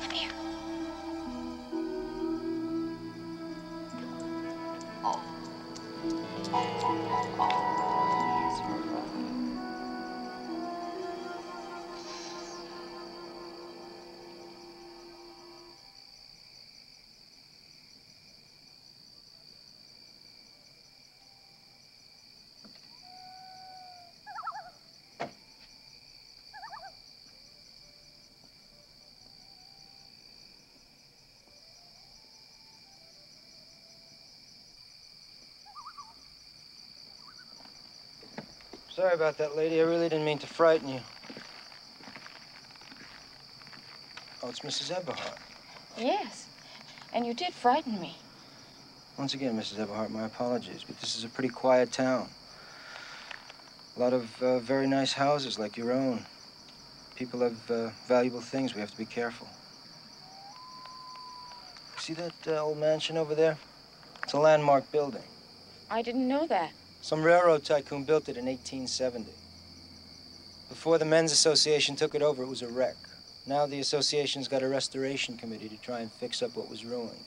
Come here. Sorry about that, lady. I really didn't mean to frighten you. Oh, it's Mrs. Eberhardt. Yes, and you did frighten me. Once again, Mrs. Eberhardt, my apologies, but this is a pretty quiet town. A lot of very nice houses like your own. People have valuable things. We have to be careful. See that old mansion over there? It's a landmark building. I didn't know that. Some railroad tycoon built it in 1870. Before the Men's Association took it over, it was a wreck. Now the association's got a restoration committee to try and fix up what was ruined.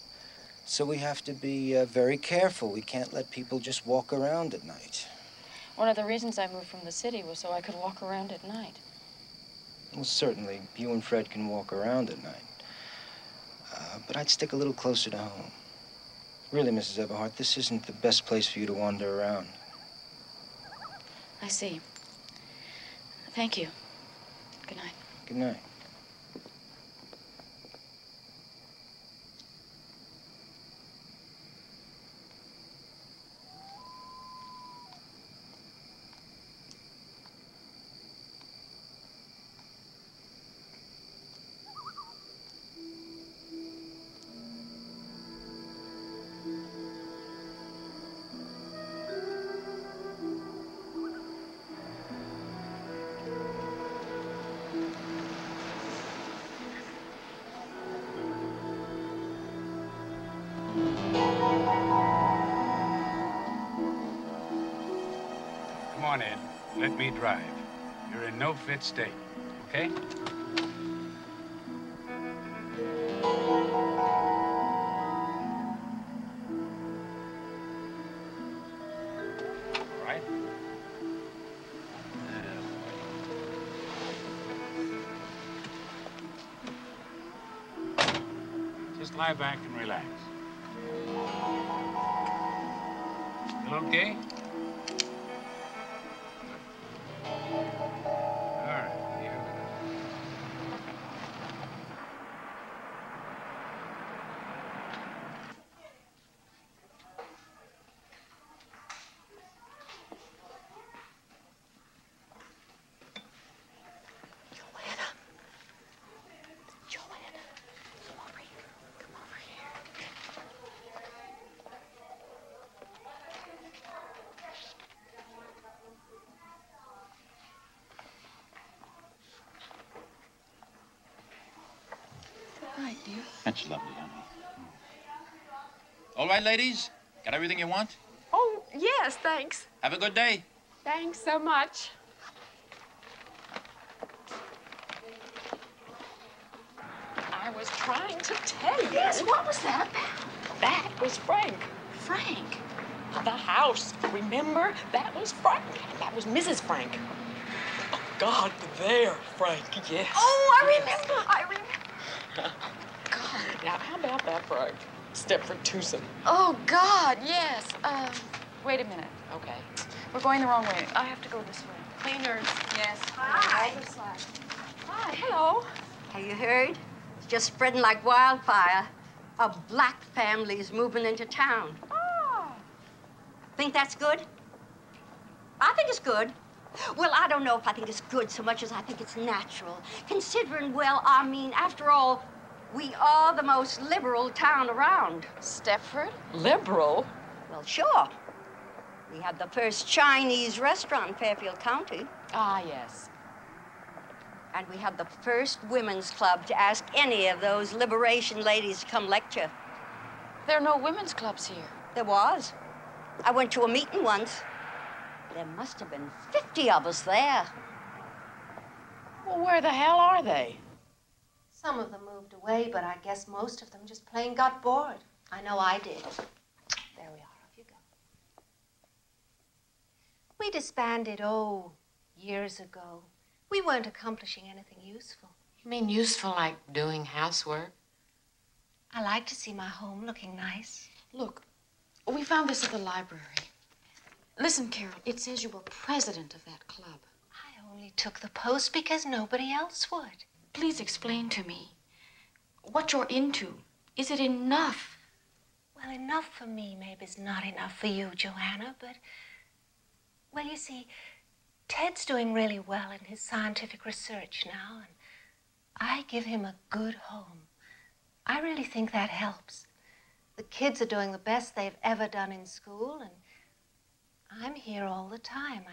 So we have to be very careful. We can't let people just walk around at night. One of the reasons I moved from the city was so I could walk around at night. Well, certainly, you and Fred can walk around at night. But I'd stick a little closer to home. Really, Mrs. Eberhardt, this isn't the best place for you to wander around. I see. Thank you. Good night. Good night. Come on, Ed. Let me drive. You're in no fit state, okay? All right? Just lie back and relax. Feel okay? All right, here we go. Right, dear. That's lovely, honey. All right, ladies? Got everything you want? Oh, yes, thanks. Have a good day. Thanks so much. I was trying to tell you. Yes, what was that about? That was Frank. Frank? The house. Remember? That was Frank. That was Mrs. Frank. Oh, God, there, Frank, yes. Oh, I remember. God. Now, how about that, Frank? Stepford Twosome. Oh, God, yes. Wait a minute. Okay. We're going the wrong way. I have to go this way. Cleaners. Yes. Hi. Other side. Hi, hello. Have you heard? It's just spreading like wildfire. A black family is moving into town. Oh. Think that's good? I think it's good. Well, I don't know if I think it's good so much as I think it's natural. Considering, well, I mean, after all, we are the most liberal town around. Stepford? Liberal? Well, sure. We have the first Chinese restaurant in Fairfield County. Ah, yes. And we have the first women's club to ask any of those liberation ladies to come lecture. There are no women's clubs here. There was. I went to a meeting once. There must have been 50 of us there. Well, where the hell are they? Some of them moved away, but I guess most of them just plain got bored. I know I did. There we are. Off you go. We disbanded, years ago. We weren't accomplishing anything useful. You mean useful like doing housework? I like to see my home looking nice. Look, we found this at the library. Listen, Carol, it says you were president of that club. I only took the post because nobody else would. Please explain to me what you're into. Is it enough? Well, enough for me maybe is not enough for you, Joanna, but, well, you see, Ted's doing really well in his scientific research now, and I give him a good home. I really think that helps. The kids are doing the best they've ever done in school, and I'm here all the time.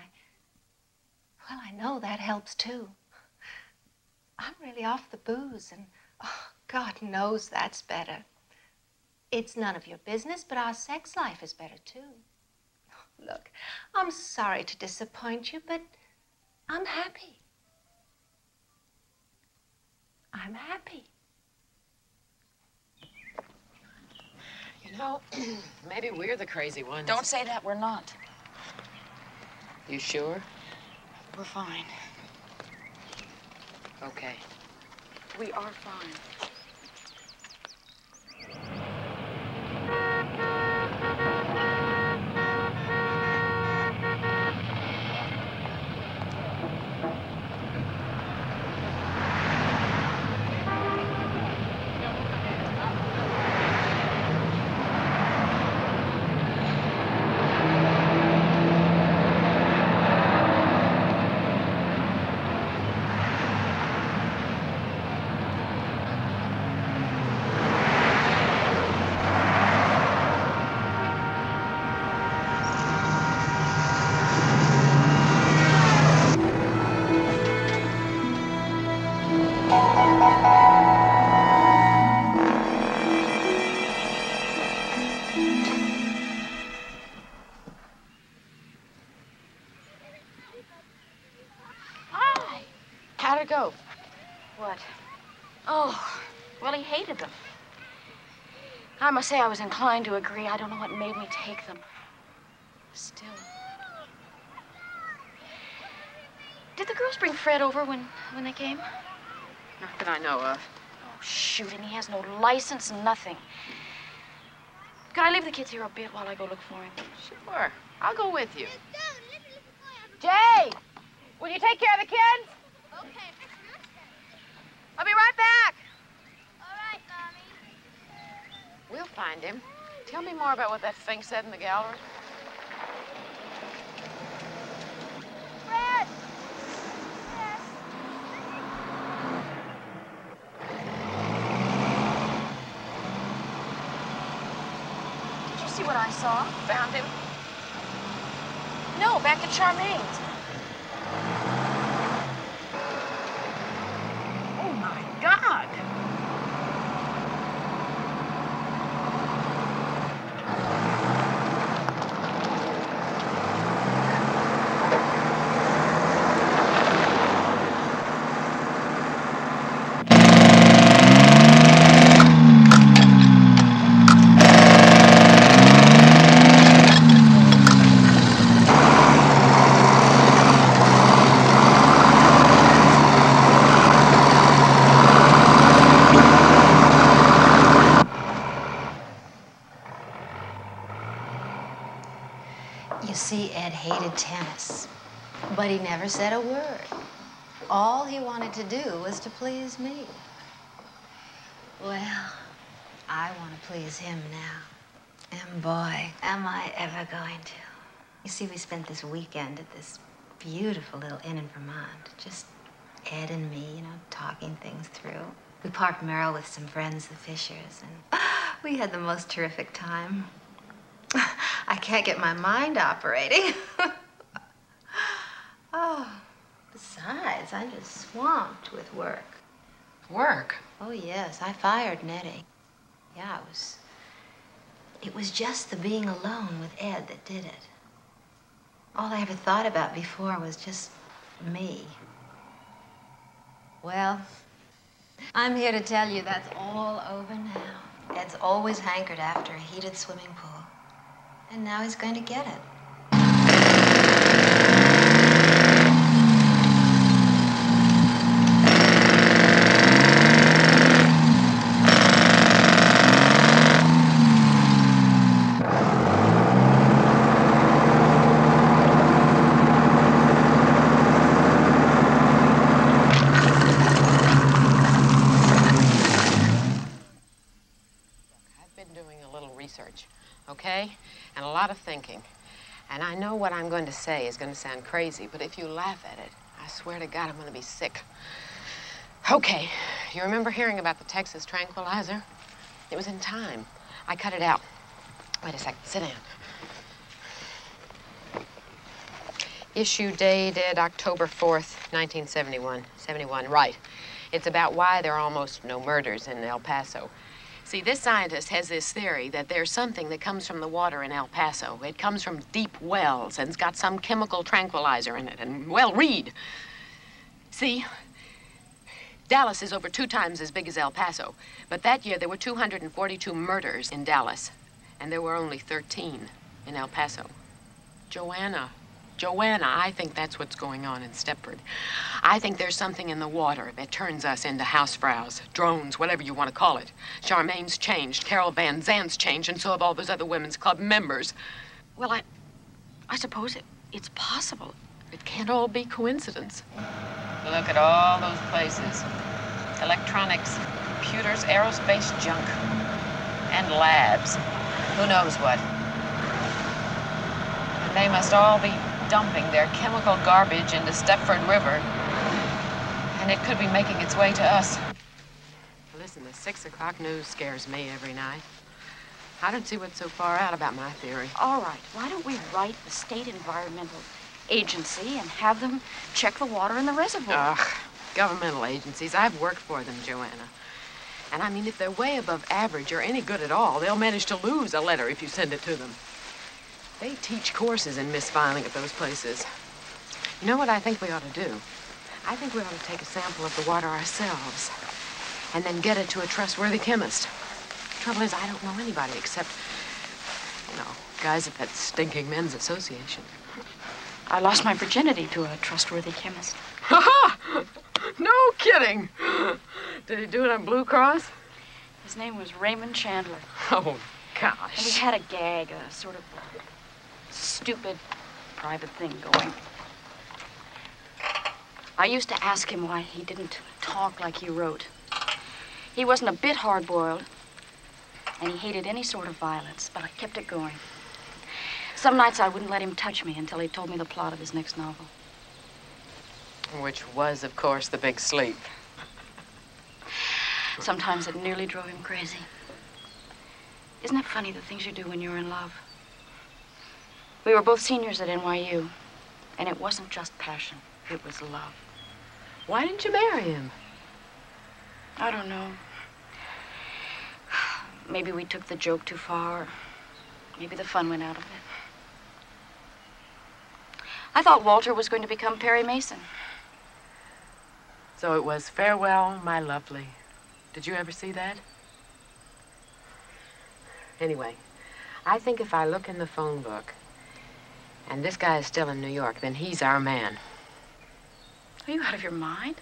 I know that helps, too. I'm really off the booze, and God knows that's better. It's none of your business, but our sex life is better, too. Look, I'm sorry to disappoint you, but I'm happy. I'm happy. You know, maybe we're the crazy ones. Don't say that. We're not. You sure? We're fine. Okay. We are fine. How'd it go? What? Oh, well, he hated them. I must say I was inclined to agree. I don't know what made me take them. Still. Did the girls bring Fred over when they came? Not that I know of. Oh, shoot, and he has no license, nothing. Could I leave the kids here a bit while I go look for him? Sure. I'll go with you. Jay! Will you take care of the kids? Okay. I'll be right back. All right, Mommy. We'll find him. Tell me more about what that thing said in the gallery. Fred! Did you see what I saw? Found him? No, back at Charmaine's. Oh, my God. You see, Ed hated tennis, but he never said a word. All he wanted to do was to please me. Well, I want to please him now. And boy, am I ever going to. You see, we spent this weekend at this beautiful little inn in Vermont. Just Ed and me, you know, talking things through. We parked Merrill with some friends, the Fishers, and we had the most terrific time. I can't get my mind operating. Oh, besides, I'm just swamped with work. Work? Oh, yes, I fired Nettie. Yeah, it was just the being alone with Ed that did it. All I ever thought about before was just me. Well, I'm here to tell you that's all over now. Ed's always hankered after a heated swimming pool. And now he's going to get it. I've been doing a little research, okay? And a lot of thinking. And I know what I'm going to say is going to sound crazy, but if you laugh at it, I swear to God, I'm going to be sick. Okay, you remember hearing about the Texas tranquilizer? It was in Time. I cut it out. Wait a second, sit down. Issue dated October 4th, 1971. 71, right. It's about why there are almost no murders in El Paso. See, this scientist has this theory that there's something that comes from the water in El Paso. It comes from deep wells, and it's got some chemical tranquilizer in it. And, well, read. See, Dallas is over 2 times as big as El Paso. But that year, there were 242 murders in Dallas, and there were only 13 in El Paso. Joanna, I think that's what's going on in Stepford. I think there's something in the water that turns us into housefrows, drones, whatever you want to call it. Charmaine's changed, Carol Van Zant's changed, and so have all those other women's club members. Well, I suppose it's possible. It can't all be coincidence. Look at all those places. Electronics, computers, aerospace junk, and labs. Who knows what? And they must all be dumping their chemical garbage into Stepford River, and it could be making its way to us. Listen, the 6 o'clock news scares me every night. I don't see what's so far out about my theory. All right, why don't we write the State Environmental Agency and have them check the water in the reservoir? Ugh, governmental agencies. I've worked for them, Joanna. And I mean, if they're way above average or any good at all, they'll manage to lose a letter if you send it to them. They teach courses in misfiling at those places. You know what I think we ought to do? I think we ought to take a sample of the water ourselves and then get it to a trustworthy chemist. The trouble is, I don't know anybody except, guys at that stinking men's association. I lost my virginity to a trustworthy chemist. No kidding. Did he do it on Blue Cross? His name was Raymond Chandler. Oh, gosh. And we had a gag, a sort of stupid private thing going. I used to ask him why he didn't talk like he wrote. He wasn't a bit hard-boiled, and he hated any sort of violence, but I kept it going. Some nights I wouldn't let him touch me until he told me the plot of his next novel. Which was, of course, The Big Sleep. Sometimes it nearly drove him crazy. Isn't it funny, the things you do when you're in love? We were both seniors at NYU, and it wasn't just passion, it was love. Why didn't you marry him? I don't know. Maybe we took the joke too far. Maybe the fun went out of it. I thought Walter was going to become Perry Mason. So it was Farewell, My Lovely. Did you ever see that? Anyway, I think if I look in the phone book and this guy is still in New York, then he's our man. Are you out of your mind?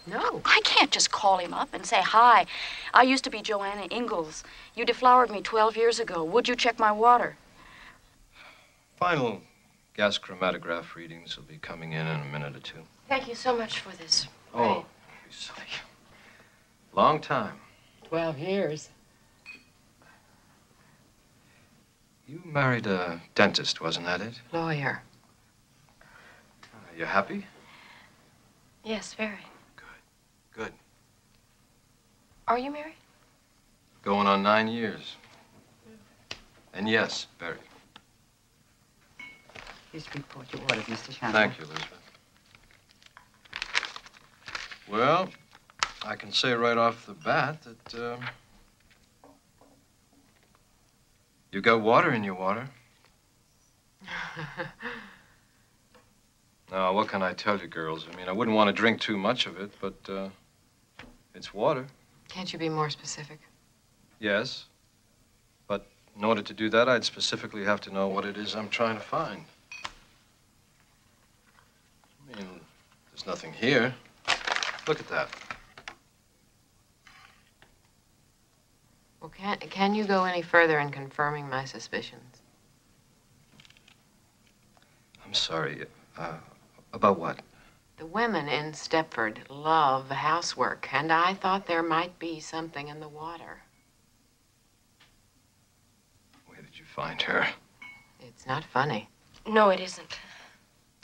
No. I can't just call him up and say, hi, I used to be Joanna Ingalls. You deflowered me 12 years ago. Would you check my water? Final gas chromatograph readings will be coming in a minute or two. Thank you so much for this. Oh, don't be silly. Long time. 12 years. You married a dentist, wasn't that it? Lawyer. You happy? Yes, very. Good. Are you married? Going on 9 years. And yes, very. Please report your orders, Mr. Chandler. Thank you, Elizabeth. Well, I can say right off the bat that, you got water in your water. Now, what can I tell you, girls? I mean, I wouldn't want to drink too much of it, but, it's water. Can't you be more specific? Yes. But in order to do that, I'd specifically have to know what it is I'm trying to find. I mean, there's nothing here. Look at that. Well, can you go any further in confirming my suspicions? I'm sorry. About what? The women in Stepford love housework, and I thought there might be something in the water. Where did you find her? It's not funny. No, it isn't.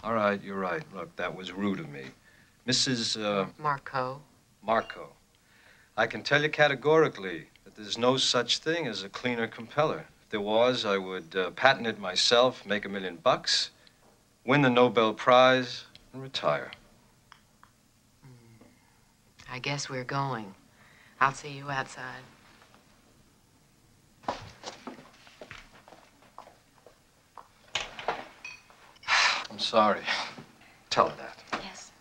All right, you're right. Look, that was rude of me. Mrs. Marco. Marco. I can tell you categorically that there's no such thing as a cleaner compeller. If there was, I would patent it myself, make $1 million, win the Nobel Prize, and retire. I guess we're going. I'll see you outside. I'm sorry. Tell her that. Yes.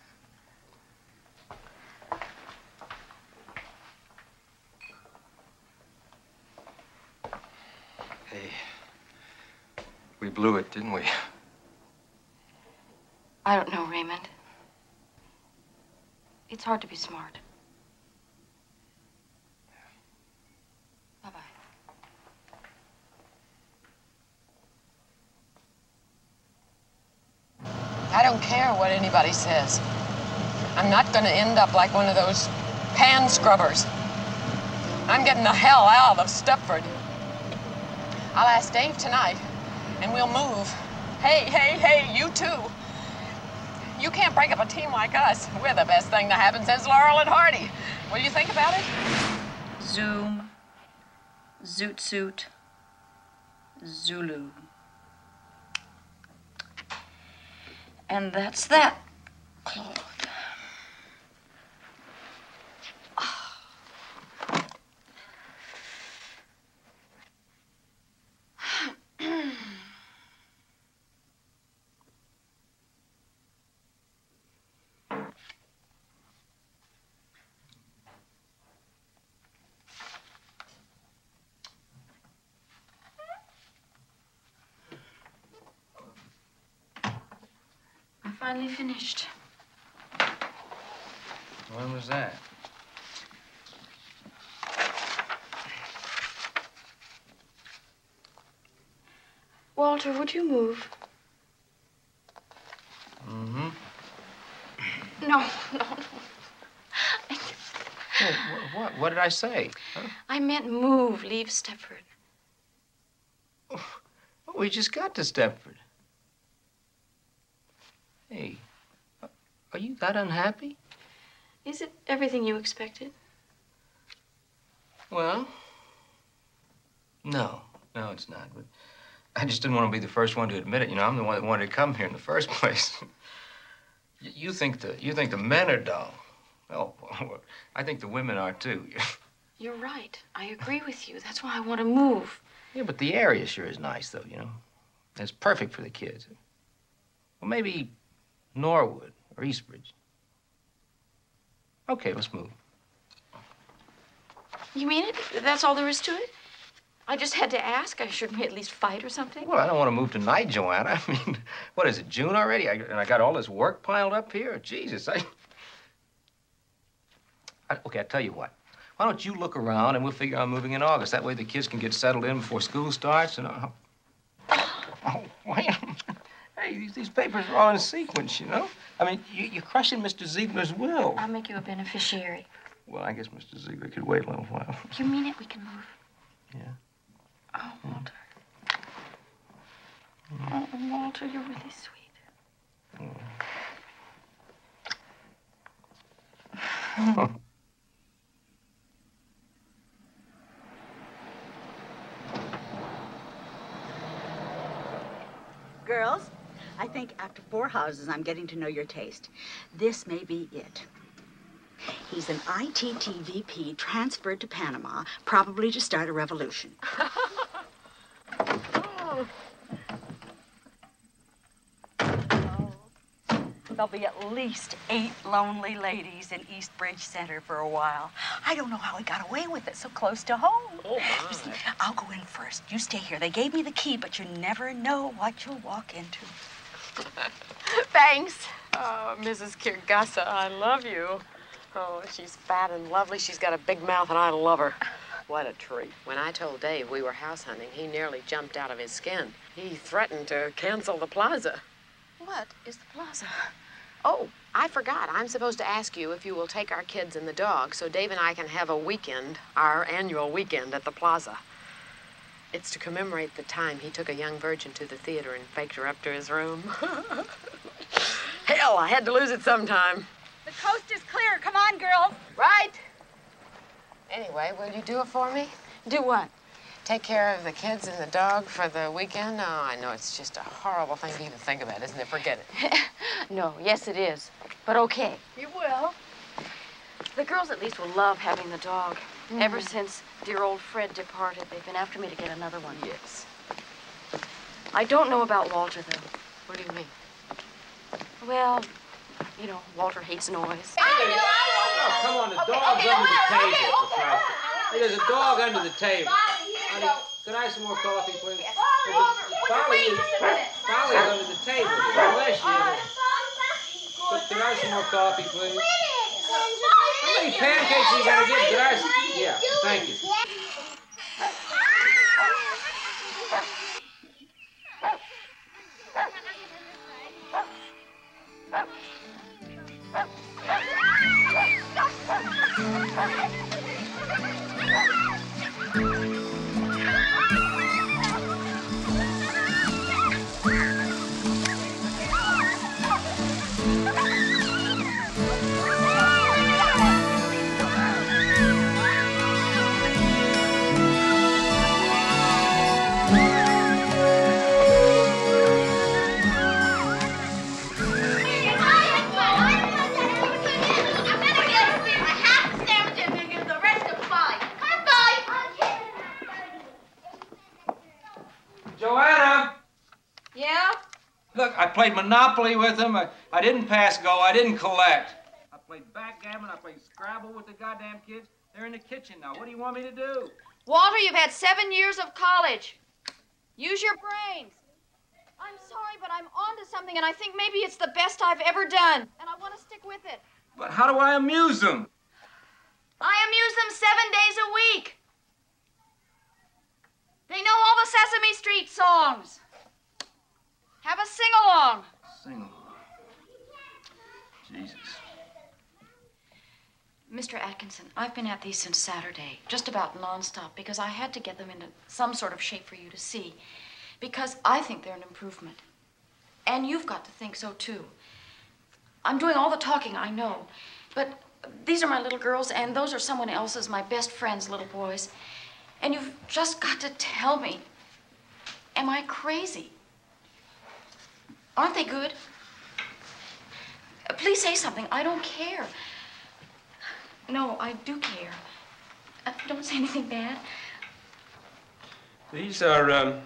Hey, we blew it, didn't we? I don't know, Raymond. It's hard to be smart. Bye-bye. I don't care what anybody says. I'm not going to end up like one of those pan scrubbers. I'm getting the hell out of Stepford. I'll ask Dave tonight, and we'll move. Hey, you too. You can't break up a team like us. We're the best thing to happen since Laurel and Hardy. What do you think about it? Zoom, Zoot Suit, Zulu. And that's that, Claude. finally finished. When was that? Walter, would you move? Mm-hmm. No, no. What? What did I say? Huh? I meant move, leave Stepford. Oh, we just got to Stepford. Hey, are you that unhappy? Is it everything you expected? Well, no, it's not. But I just didn't want to be the first one to admit it. You know, I'm the one that wanted to come here in the first place. You think the men are dull. Oh, well, I think the women are too. You're right. I agree with you. That's why I want to move. Yeah, but the area sure is nice, though, you know. It's perfect for the kids. Well, maybe Norwood or Eastbridge. Okay, let's move. You mean it? That's all there is to it? I just had to ask. Shouldn't we at least fight or something? Well, I don't want to move tonight, Joanna. I mean, what is it, June already? And I got all this work piled up here? Jesus, okay, I'll tell you what. Why don't you look around and we'll figure out moving in August. That way the kids can get settled in before school starts and... Oh, wait. Hey, these papers are all in sequence, you know? I mean, you're crushing Mr. Ziegler's will. I'll make you a beneficiary. Well, I guess Mr. Ziegler could wait a little while. You mean it? We can move. Yeah. Oh, Walter. Oh, Walter, you're really sweet. Oh. Girls, I think after 4 houses, I'm getting to know your taste. This may be it. He's an ITTVP transferred to Panama, probably to start a revolution. There'll be at least 8 lonely ladies in Eastbridge Center for a while. I don't know how he got away with it so close to home. Oh, my. Listen, I'll go in first. You stay here. They gave me the key, but you never know what you'll walk into. Thanks. Oh, Mrs. Kirgasa, I love you. Oh, she's fat and lovely. She's got a big mouth, and I love her. What a treat. When I told Dave we were house hunting, he nearly jumped out of his skin. He threatened to cancel the plaza. What is the plaza? Oh, I forgot. I'm supposed to ask you if you will take our kids and the dog so Dave and I can have a weekend, our annual weekend at the plaza. It's to commemorate the time he took a young virgin to the theater and faked her up to his room. Hell, I had to lose it sometime. The coast is clear. Come on, girls. Right. Anyway, will you do it for me? Do what? Take care of the kids and the dog for the weekend? Oh, I know it's just a horrible thing to even think about, isn't it? Forget it. No, yes it is. But okay. You will. The girls at least will love having the dog. Ever since dear old Fred departed, they've been after me to get another one. Yes. I don't know about Walter, though. What do you mean? Well, you know, Walter hates noise. Oh, come on, the dog's under the table. Hey, there's a dog under the table. Honey, could I have some more coffee, please? Folly's under the table. Bless you. Could I have some more coffee, please? How many pancakes are you gonna get? Could I have... Yeah, thank you. Joanna! Yeah? Look, I played Monopoly with him. I didn't pass go. I didn't collect. I played backgammon. I played Scrabble with the goddamn kids. They're in the kitchen now. What do you want me to do? Walter, you've had 7 years of college. Use your brains. I'm sorry, but I'm onto something, and I think maybe it's the best I've ever done, and I want to stick with it. But how do I amuse them? I amuse them 7 days a week. They know all the Sesame Street songs. Have a sing-along. Sing-along. Jesus. Mr. Atkinson, I've been at these since Saturday, just about nonstop, because I had to get them into some sort of shape for you to see. Because I think they're an improvement. And you've got to think so, too. I'm doing all the talking, I know. But these are my little girls, and those are someone else's, my best friend's little boys. And you've just got to tell me, am I crazy? Aren't they good? Please say something. I don't care. No, I do care. Don't say anything bad. These are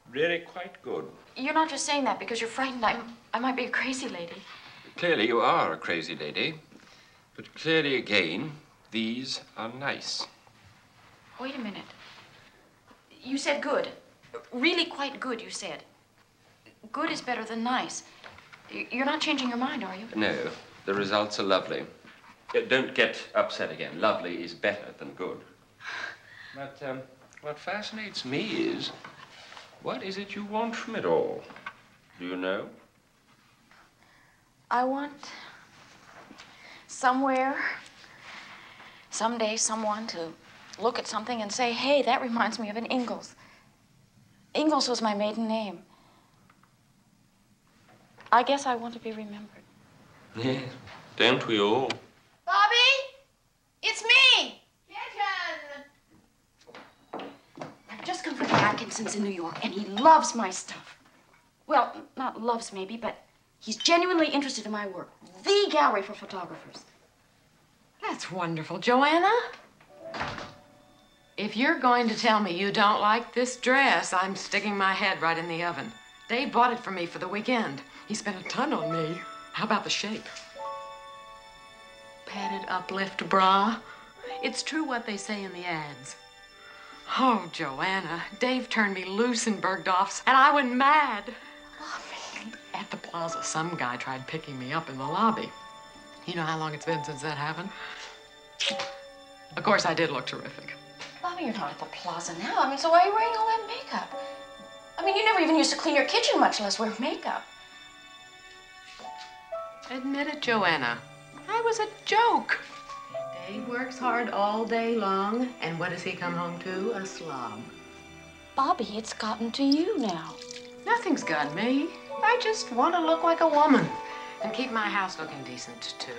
really quite good. You're not just saying that because you're frightened I might be a crazy lady. Clearly you are a crazy lady. But clearly again, these are nice. Wait a minute. You said good. Really quite good, you said. Good is better than nice. You're not changing your mind, are you? No, the results are lovely. Don't get upset again. Lovely is better than good. But what fascinates me is, what is it you want from it all? Do you know? I want somewhere, someday, someone to look at something and say, hey, that reminds me of an Ingalls. Ingalls was my maiden name. I guess I want to be remembered. Yeah, don't we all? Bobby, it's me. I've just come from the Atkinsons in New York, and he loves my stuff. Well, not loves maybe, but he's genuinely interested in my work. The gallery for photographers. That's wonderful, Joanna. If you're going to tell me you don't like this dress, I'm sticking my head right in the oven. Dave bought it for me for the weekend. He spent a ton on me. How about the shape? Padded uplift bra. It's true what they say in the ads. Oh, Joanna, Dave turned me loose in Bergdorf's, and I went mad. At the plaza, some guy tried picking me up in the lobby. You know how long it's been since that happened? Of course, I did look terrific. Bobby, you're not at the plaza now. I mean, so why are you wearing all that makeup? I mean, you never even used to clean your kitchen, much less wear makeup. Admit it, Joanna. I was a joke. Dave works hard all day long, and what does he come home to? A slob. Bobby, it's gotten to you now. Nothing's got me. I just want to look like a woman and keep my house looking decent, too.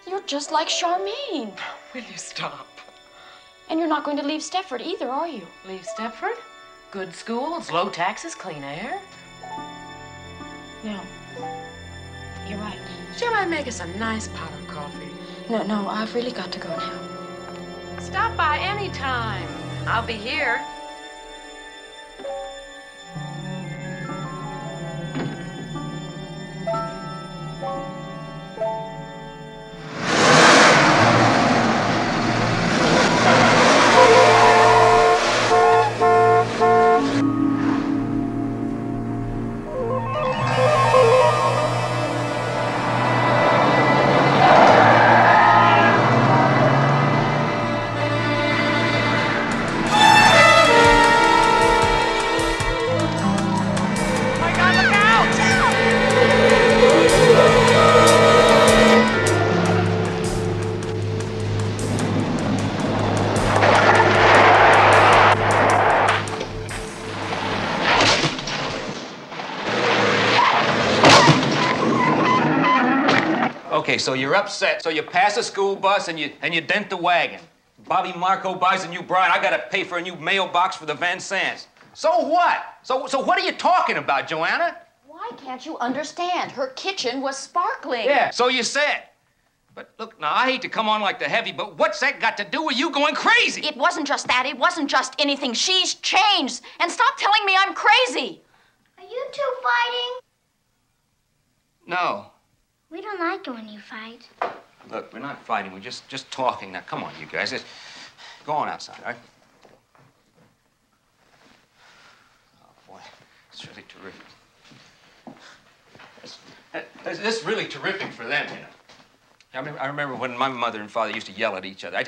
You're just like Charmaine. Will you stop? And you're not going to leave Stepford either, are you? Leave Stepford? Good schools, low taxes, clean air. No. You're right. Shall I make us a nice pot of coffee? No, I've really got to go now. Stop by any time. I'll be here. Okay, so you're upset, so you pass a school bus and you dent the wagon. Bobby Marco buys a new bride. I gotta pay for a new mailbox for the Van Sands. So what? So what are you talking about, Joanna? Why can't you understand? Her kitchen was sparkling. Yeah, so you said. But look, now, I hate to come on like the heavy, but what's that got to do with you going crazy? It wasn't just that. It wasn't just anything. She's changed. And stop telling me I'm crazy. Are you two fighting? No. We don't like it when you fight. Look, we're not fighting. We're just talking. Now, come on, you guys. Go on outside, all right? Oh, boy. It's really terrific. This is really terrific for them, you know. I remember when my mother and father used to yell at each other. I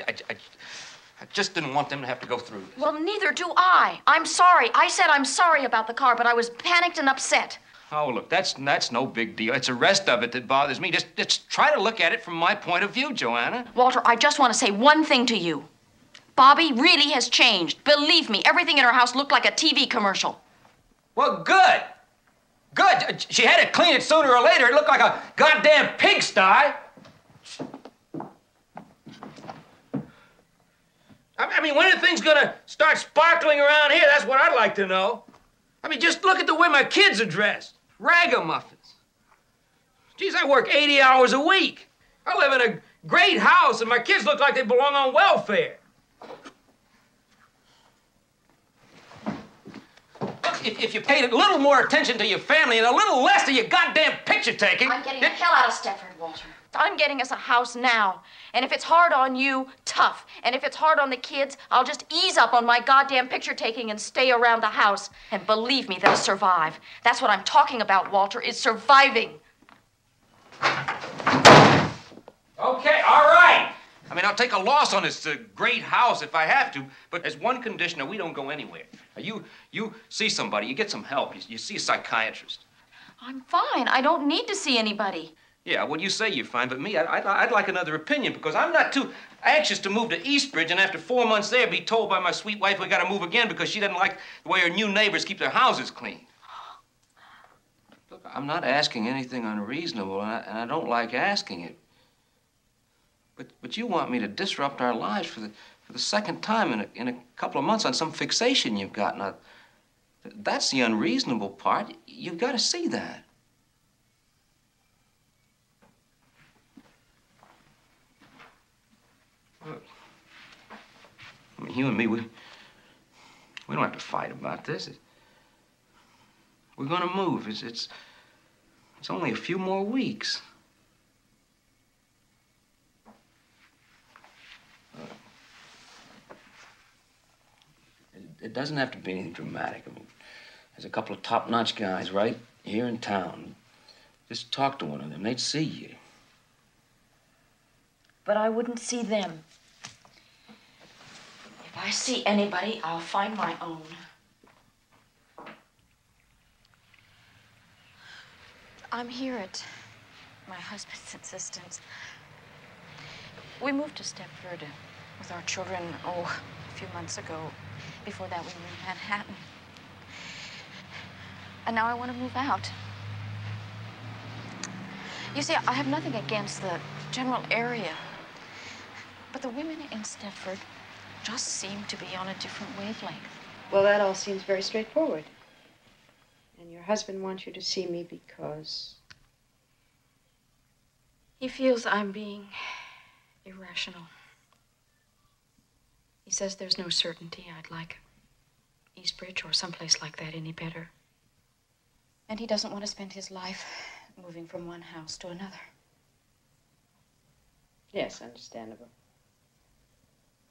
just didn't want them to have to go through this. Well, neither do I. I'm sorry. I said I'm sorry about the car, but I was panicked and upset. Oh, look, that's no big deal. It's the rest of it that bothers me. Just try to look at it from my point of view, Joanna. Walter, I just want to say one thing to you. Bobby really has changed. Believe me, everything in her house looked like a TV commercial. Well, good. Good. She had to clean it sooner or later. It looked like a goddamn pigsty. I mean, when are things gonna start sparkling around here? That's what I'd like to know. I mean, just look at the way my kids are dressed. Ragamuffins. Geez, I work 80 hours a week. I live in a great house, and my kids look like they belong on welfare. Look, if you paid a little more attention to your family and a little less to your goddamn picture taking... I'm getting the hell out of Stepford, Walter. I'm getting us a house now. And if it's hard on you, tough. And if it's hard on the kids, I'll just ease up on my goddamn picture taking and stay around the house. And believe me, they'll survive. That's what I'm talking about, Walter, is surviving. Okay, all right. I mean, I'll take a loss on this great house if I have to, but there's one condition, that we don't go anywhere. You see somebody, you get some help, you see a psychiatrist. I'm fine. I don't need to see anybody. Yeah, well, you say you're fine, but me, I'd like another opinion, because I'm not too anxious to move to Eastbridge and after 4 months there be told by my sweet wife we gotta move again because she doesn't like the way her new neighbors keep their houses clean. Look, I'm not asking anything unreasonable, and I don't like asking it. But you want me to disrupt our lives for the second time in a couple of months on some fixation you've got. Now, that's the unreasonable part. You've got to see that. Look, I mean, you and me, we don't have to fight about this. We're going to move. It's only a few more weeks. It doesn't have to be anything dramatic. I mean, there's a couple of top-notch guys right here in town. Just talk to one of them. They'd see you. But I wouldn't see them. If I see anybody, I'll find my own. I'm here at my husband's insistence. We moved to Stepford with our children, a few months ago. Before that, we were in Manhattan. And now I want to move out. You see, I have nothing against the general area. But the women in Stepford just seem to be on a different wavelength. Well, that all seems very straightforward. And your husband wants you to see me because... He feels I'm being irrational. He says there's no certainty I'd like Eastbridge or someplace like that any better. And he doesn't want to spend his life moving from one house to another. Yes, understandable.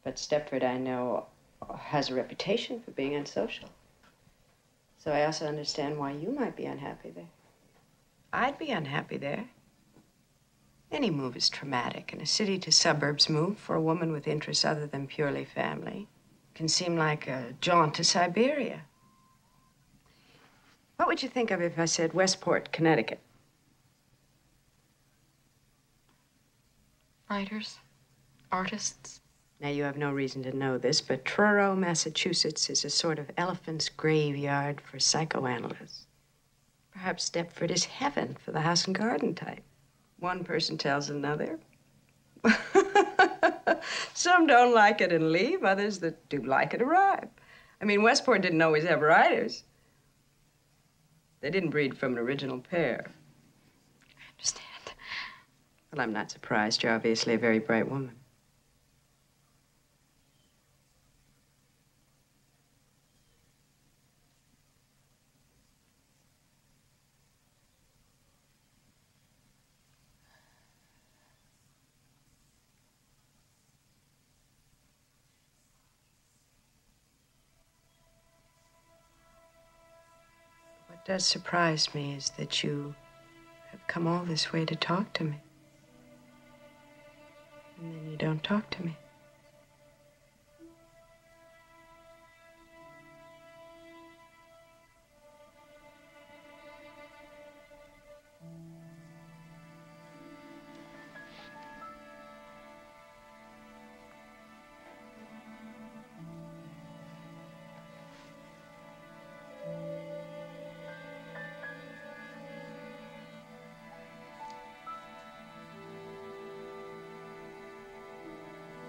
But Stepford, I know, has a reputation for being unsocial. So I also understand why you might be unhappy there. I'd be unhappy there. Any move is traumatic, and a city-to-suburbs move for a woman with interests other than purely family can seem like a jaunt to Siberia. What would you think of if I said Westport, Connecticut? Writers, artists. Now, you have no reason to know this, but Truro, Massachusetts is a sort of elephant's graveyard for psychoanalysts. Perhaps Stepford is heaven for the house and garden type. One person tells another. Some don't like it and leave. Others that do like it arrive. I mean, Westport didn't always have writers. They didn't breed from an original pair. I understand. Well, I'm not surprised. You're obviously a very bright woman. does surprise me is that you have come all this way to talk to me. And then you don't talk to me.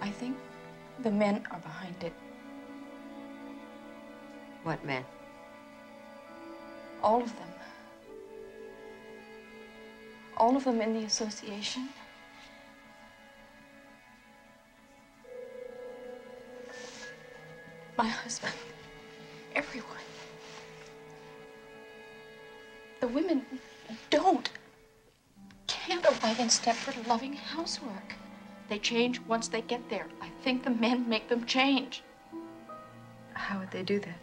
I think the men are behind it. What men? All of them. All of them in the association. My husband. Everyone. The women can't arrive in Stepford loving housework. They change once they get there. I think the men make them change. How would they do that?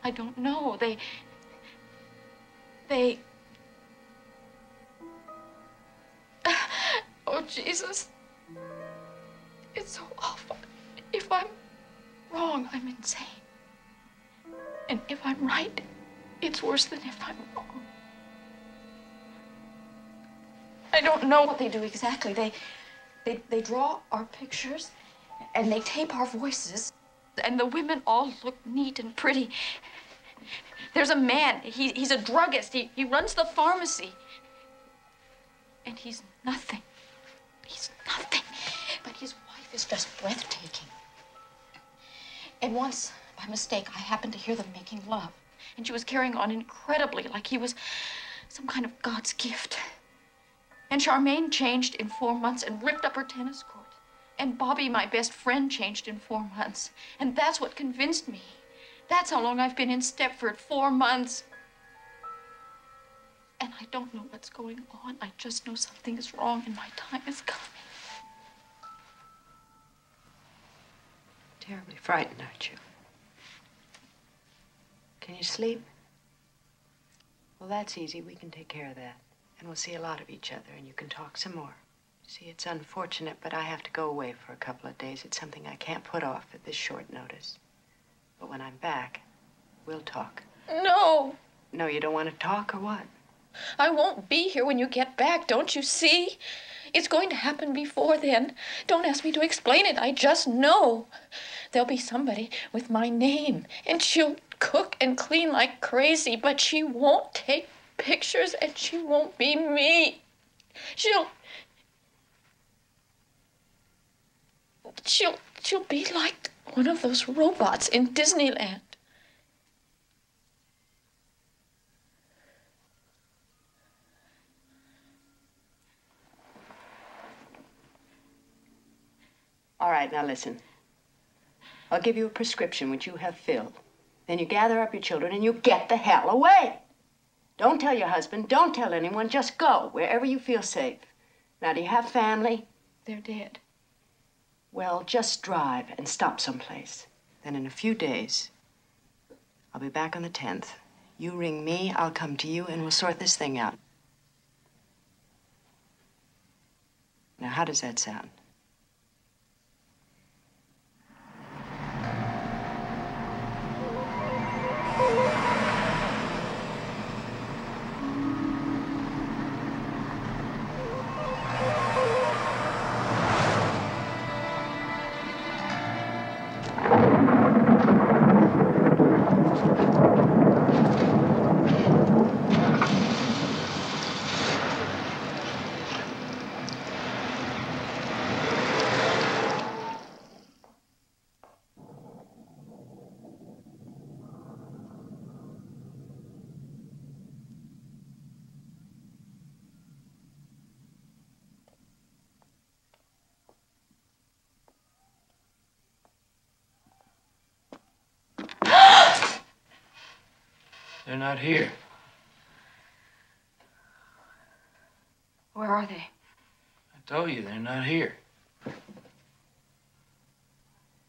I don't know. They... Oh, Jesus. It's so awful. If I'm wrong, I'm insane. And if I'm right, it's worse than if I'm wrong. I don't know what they do exactly. They draw our pictures, and they tape our voices, and the women all look neat and pretty. There's a man, he's a druggist, he runs the pharmacy. And he's nothing. He's nothing. But his wife is just breathtaking. And once, by mistake, I happened to hear them making love. And she was carrying on incredibly, like he was some kind of God's gift. And Charmaine changed in 4 months and ripped up her tennis court. And Bobby, my best friend, changed in 4 months. And that's what convinced me. That's how long I've been in Stepford, 4 months. And I don't know what's going on. I just know something is wrong and my time is coming. Terribly frightened, aren't you? Can you sleep? Well, that's easy. We can take care of that. And we'll see a lot of each other, and you can talk some more. See, it's unfortunate, but I have to go away for a couple of days. It's something I can't put off at this short notice. But when I'm back, we'll talk. No. No, you don't want to talk, or what? I won't be here when you get back, don't you see? It's going to happen before then. Don't ask me to explain it. I just know. There'll be somebody with my name, and she'll cook and clean like crazy, but she won't take pictures, and she won't be me. She'll be like one of those robots in Disneyland. All right, now listen. I'll give you a prescription which you have filled. Then you gather up your children and you get the hell away. Don't tell your husband, don't tell anyone, just go wherever you feel safe. Now, do you have family? They're dead. Well, just drive and stop someplace. Then in a few days, I'll be back on the 10th. You ring me, I'll come to you, and we'll sort this thing out. Now, how does that sound? They're not here. Where are they? I told you, they're not here.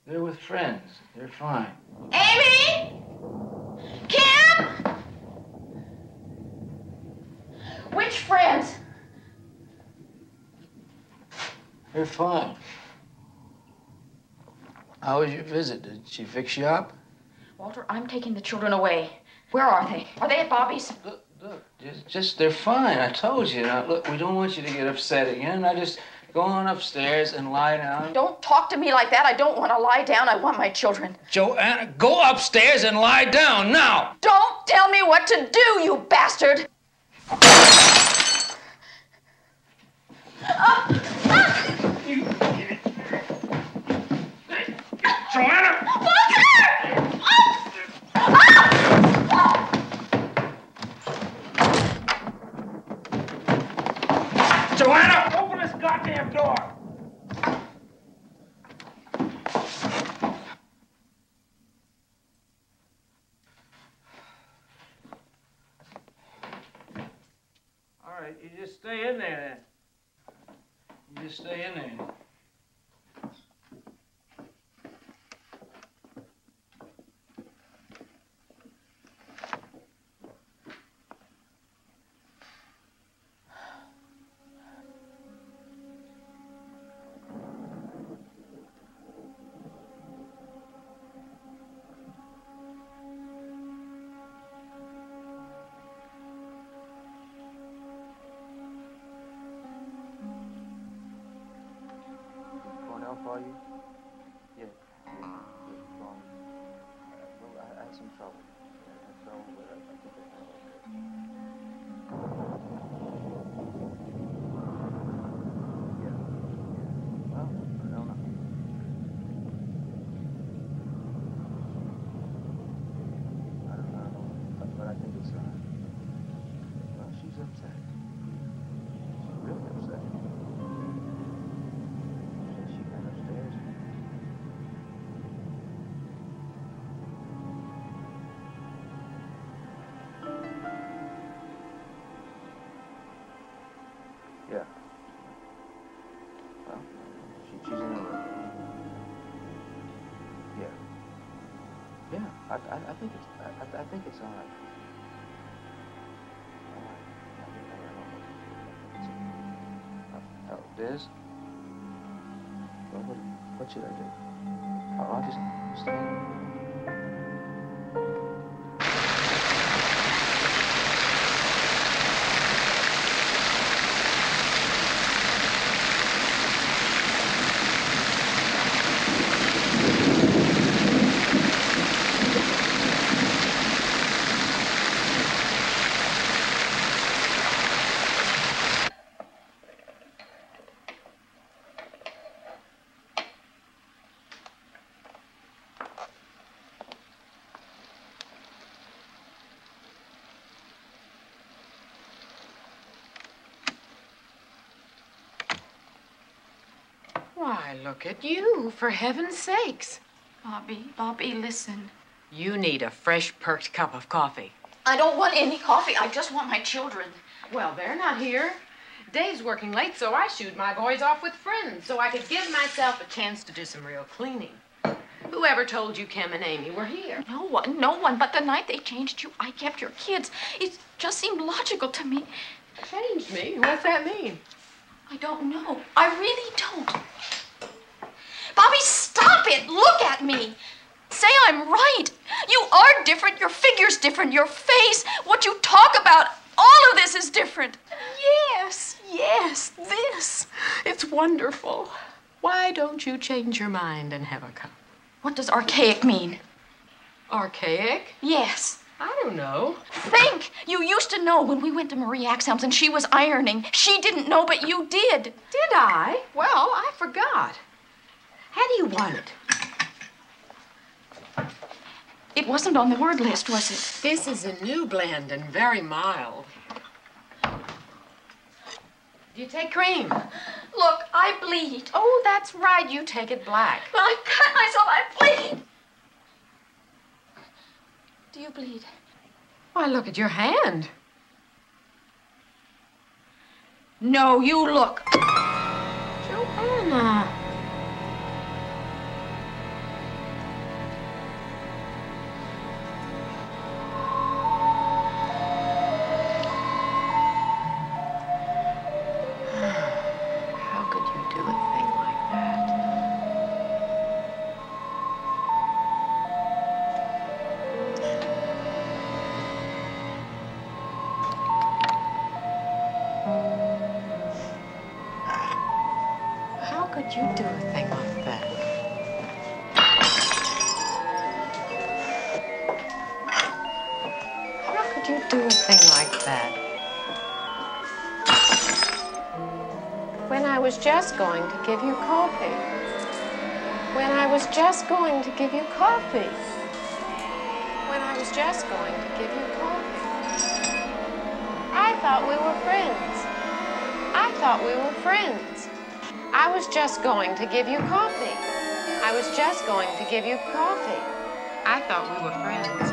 They're with friends. They're fine. Amy! Kim! You're fine. How was your visit? Did she fix you up? Walter, I'm taking the children away. Where are they? Are they at Bobby's? Look, just they're fine. I told you. Now, look, we don't want you to get upset again. Now, just go on upstairs and lie down. Don't talk to me like that. I don't want to lie down. I want my children. Joanna, go upstairs and lie down now. Don't tell me what to do, you bastard! Joanna! Joanna! Open this goddamn door! All right, you just stay in there then. You just stay in there. Call you? Yeah. Well, I had some trouble. But I think I found it. Well, I don't know. I don't know. But I think it's well, she's upset. She's really upset. Yeah. Well, she's in her room. Yeah. Yeah. I think it's I think it's all right. All right. Liz? Well, what should I do? I'll just stay. Why, look at you, for heaven's sakes. Bobby, listen. You need a fresh, perked cup of coffee. I don't want any coffee. I just want my children. Well, they're not here. Dave's working late, so I shooed my boys off with friends so I could give myself a chance to do some real cleaning. Whoever told you Kim and Amy were here? No one. But the night they changed you, I kept your kids. It just seemed logical to me. Changed me? What's that mean? I don't know. I really don't. Bobby, stop it! Look at me! Say I'm right. You are different. Your figure's different. Your face, what you talk about, all of this is different. Yes, this. It's wonderful. Why don't you change your mind and have a cup? What does archaic mean? Archaic? Yes. I don't know. Think! You used to know when we went to Marie Axelm's and she was ironing. She didn't know, but you did. Did I? Well, I forgot. How do you want it? It wasn't on the word list, was it? This is a new blend and very mild. Do you take cream? Look, I bleed. Oh, that's right. You take it black. Well, I cut myself. I bleed. Do you bleed? Why, look at your hand. No, you look. Joanna. How could you do a thing could you do a thing like that? How could you do a thing like that? When I was just going to give you coffee. When I was just going to give you coffee. When I was just going to give you coffee. I thought we were friends. I thought we were friends. I was just going to give you coffee. I was just going to give you coffee. I thought we were friends.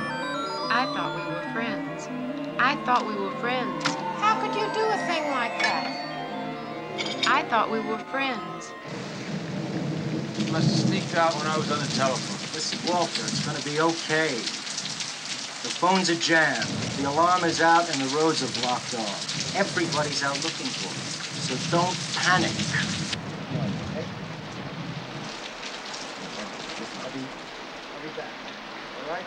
I thought we were friends. I thought we were friends. How could you do a thing like that? I thought we were friends. You must have sneaked out when I was on the telephone. Listen, Walter, it's gonna be okay. The phones are jammed, the alarm is out, and the roads are blocked off. Everybody's out looking for me, so don't panic. I'll be back, all right?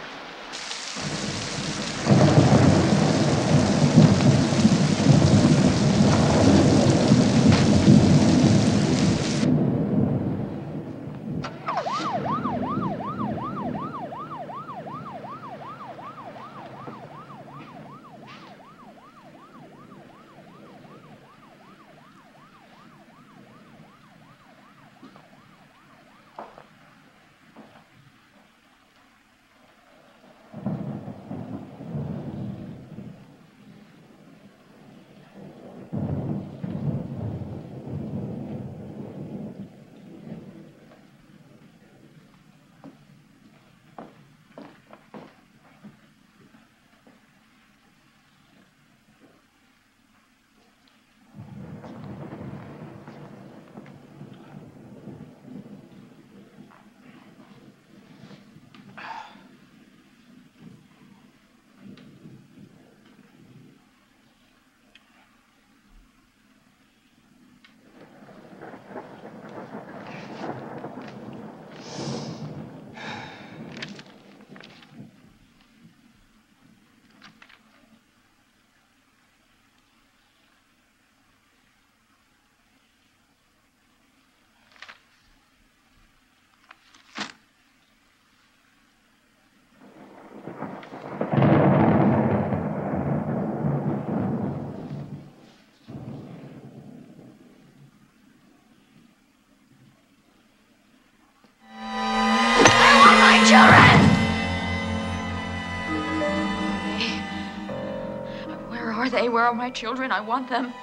Where are my children? I want them.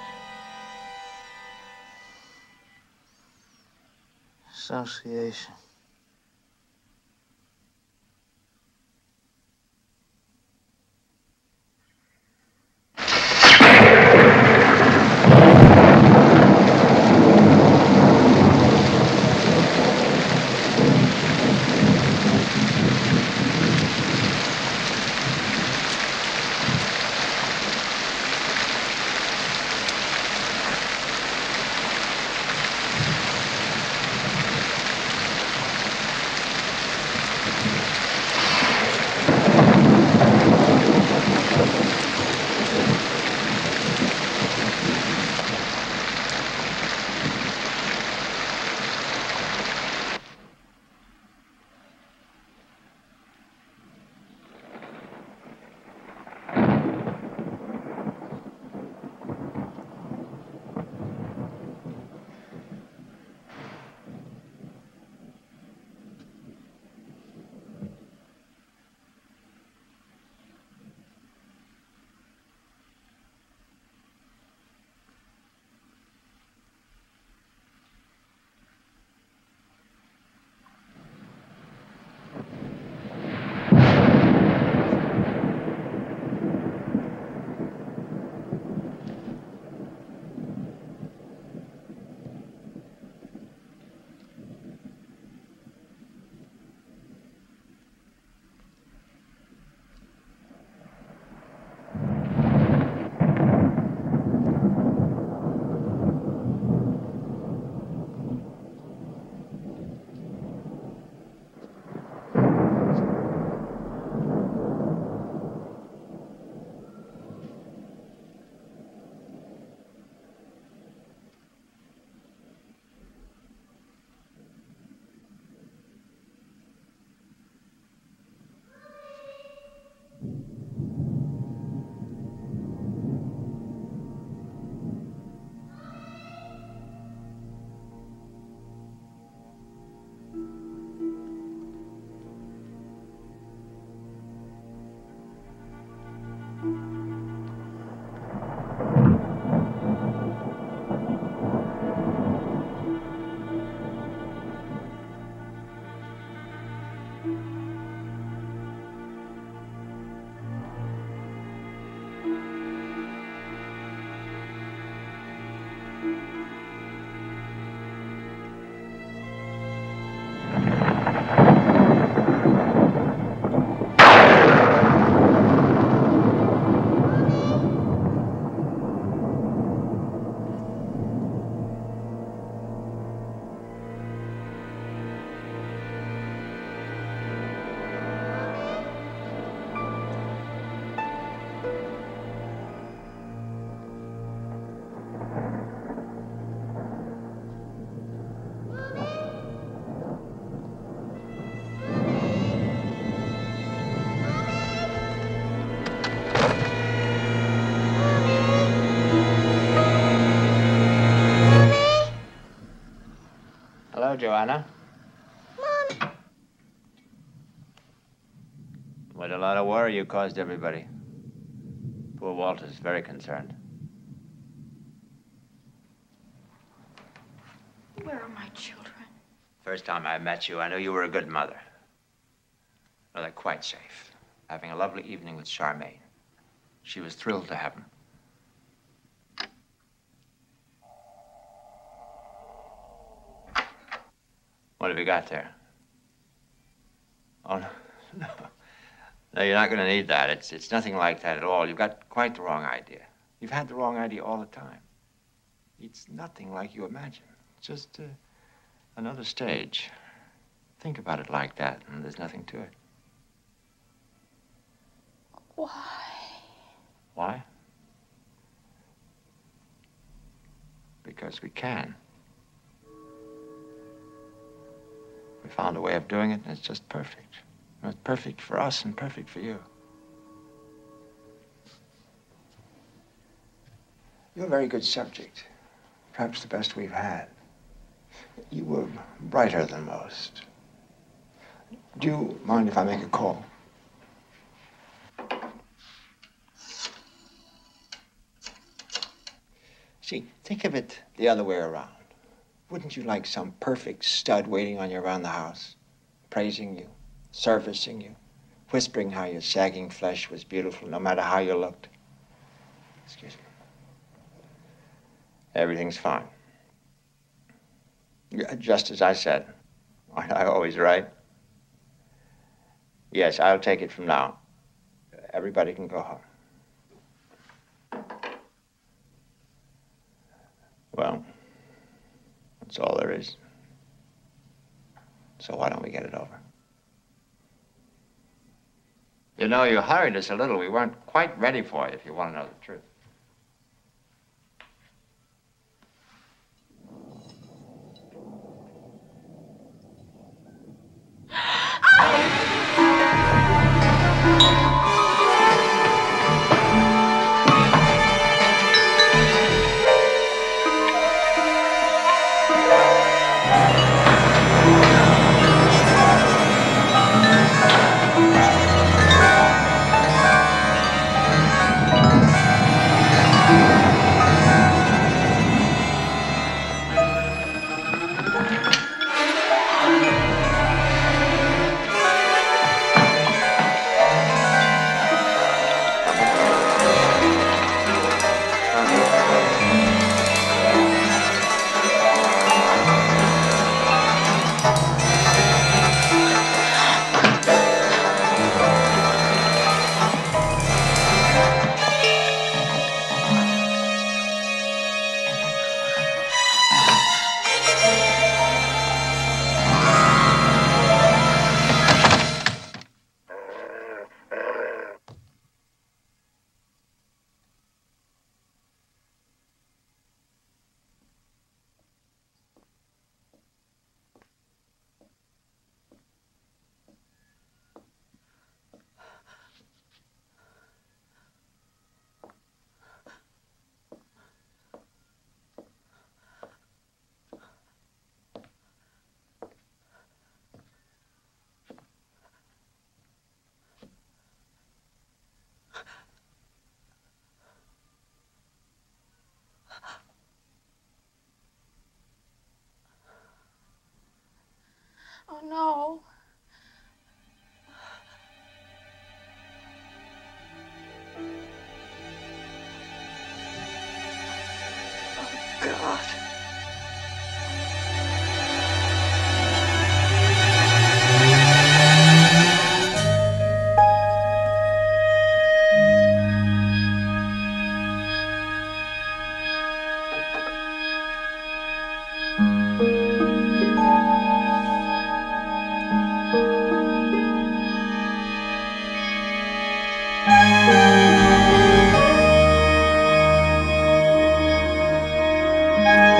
Association. Anna? Mom. What a lot of worry you caused everybody. Poor Walter's very concerned. Where are my children? First time I met you, I knew you were a good mother. Well, they're quite safe. Having a lovely evening with Charmaine. She was thrilled to have him. What have you got there? Oh, no. No, you're not going to need that. It's nothing like that at all. You've got quite the wrong idea. You've had the wrong idea all the time. It's nothing like you imagine. It's just another stage. Think about it like that, and there's nothing to it. Why? Why? Because we can. We found a way of doing it, and it's just perfect. It's perfect for us and perfect for you. You're a very good subject. Perhaps the best we've had. You were brighter than most. Do you mind if I make a call? See, think of it the other way around. Wouldn't you like some perfect stud waiting on you around the house, praising you, servicing you, whispering how your sagging flesh was beautiful no matter how you looked? Excuse me. Everything's fine. Just as I said. Aren't I always right? Yes, I'll take it from now. Everybody can go home. Well, that's all there is. So why don't we get it over? You know, you hurried us a little. We weren't quite ready for you, if you want to know the truth. Oh, no. Oh, God. Thank you.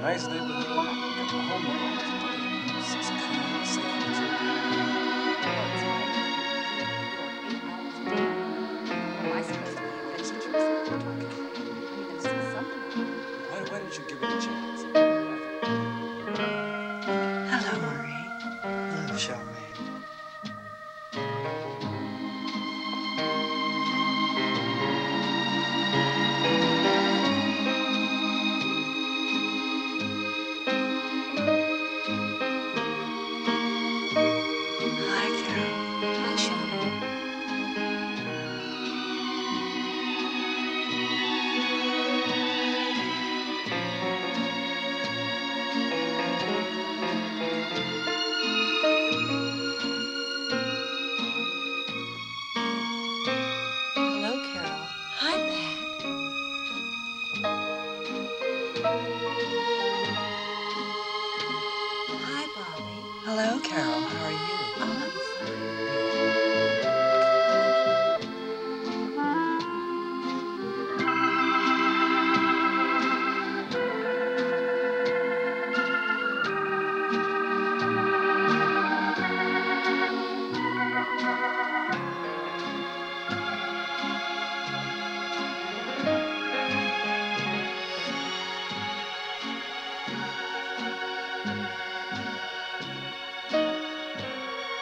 Nice neighborhood. Got the home alone. It's clean, safe for Why didn't you give it a chance? Hello, Marie. Hello, Charmaine. Hello, Carol. How are you?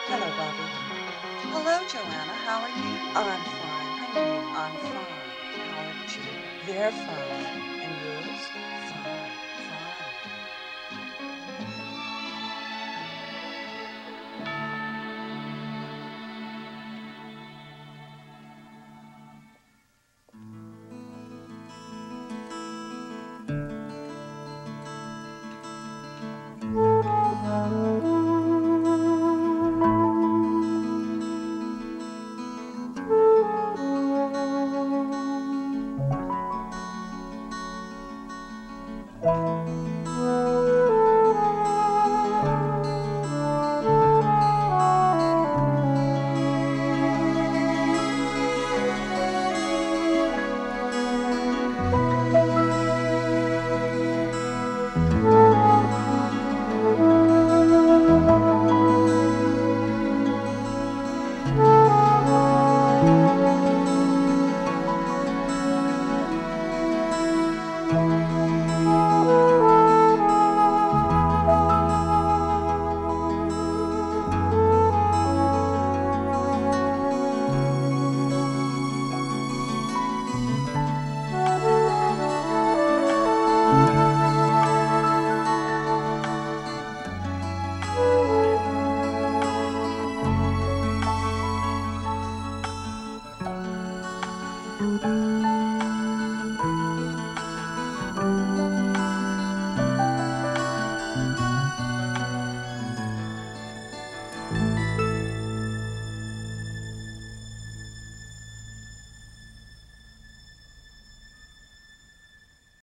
Hello, Bobby. Hello, Joanna. How are you? I'm fine. Honey, I'm fine. How are you? They're fine. And yours?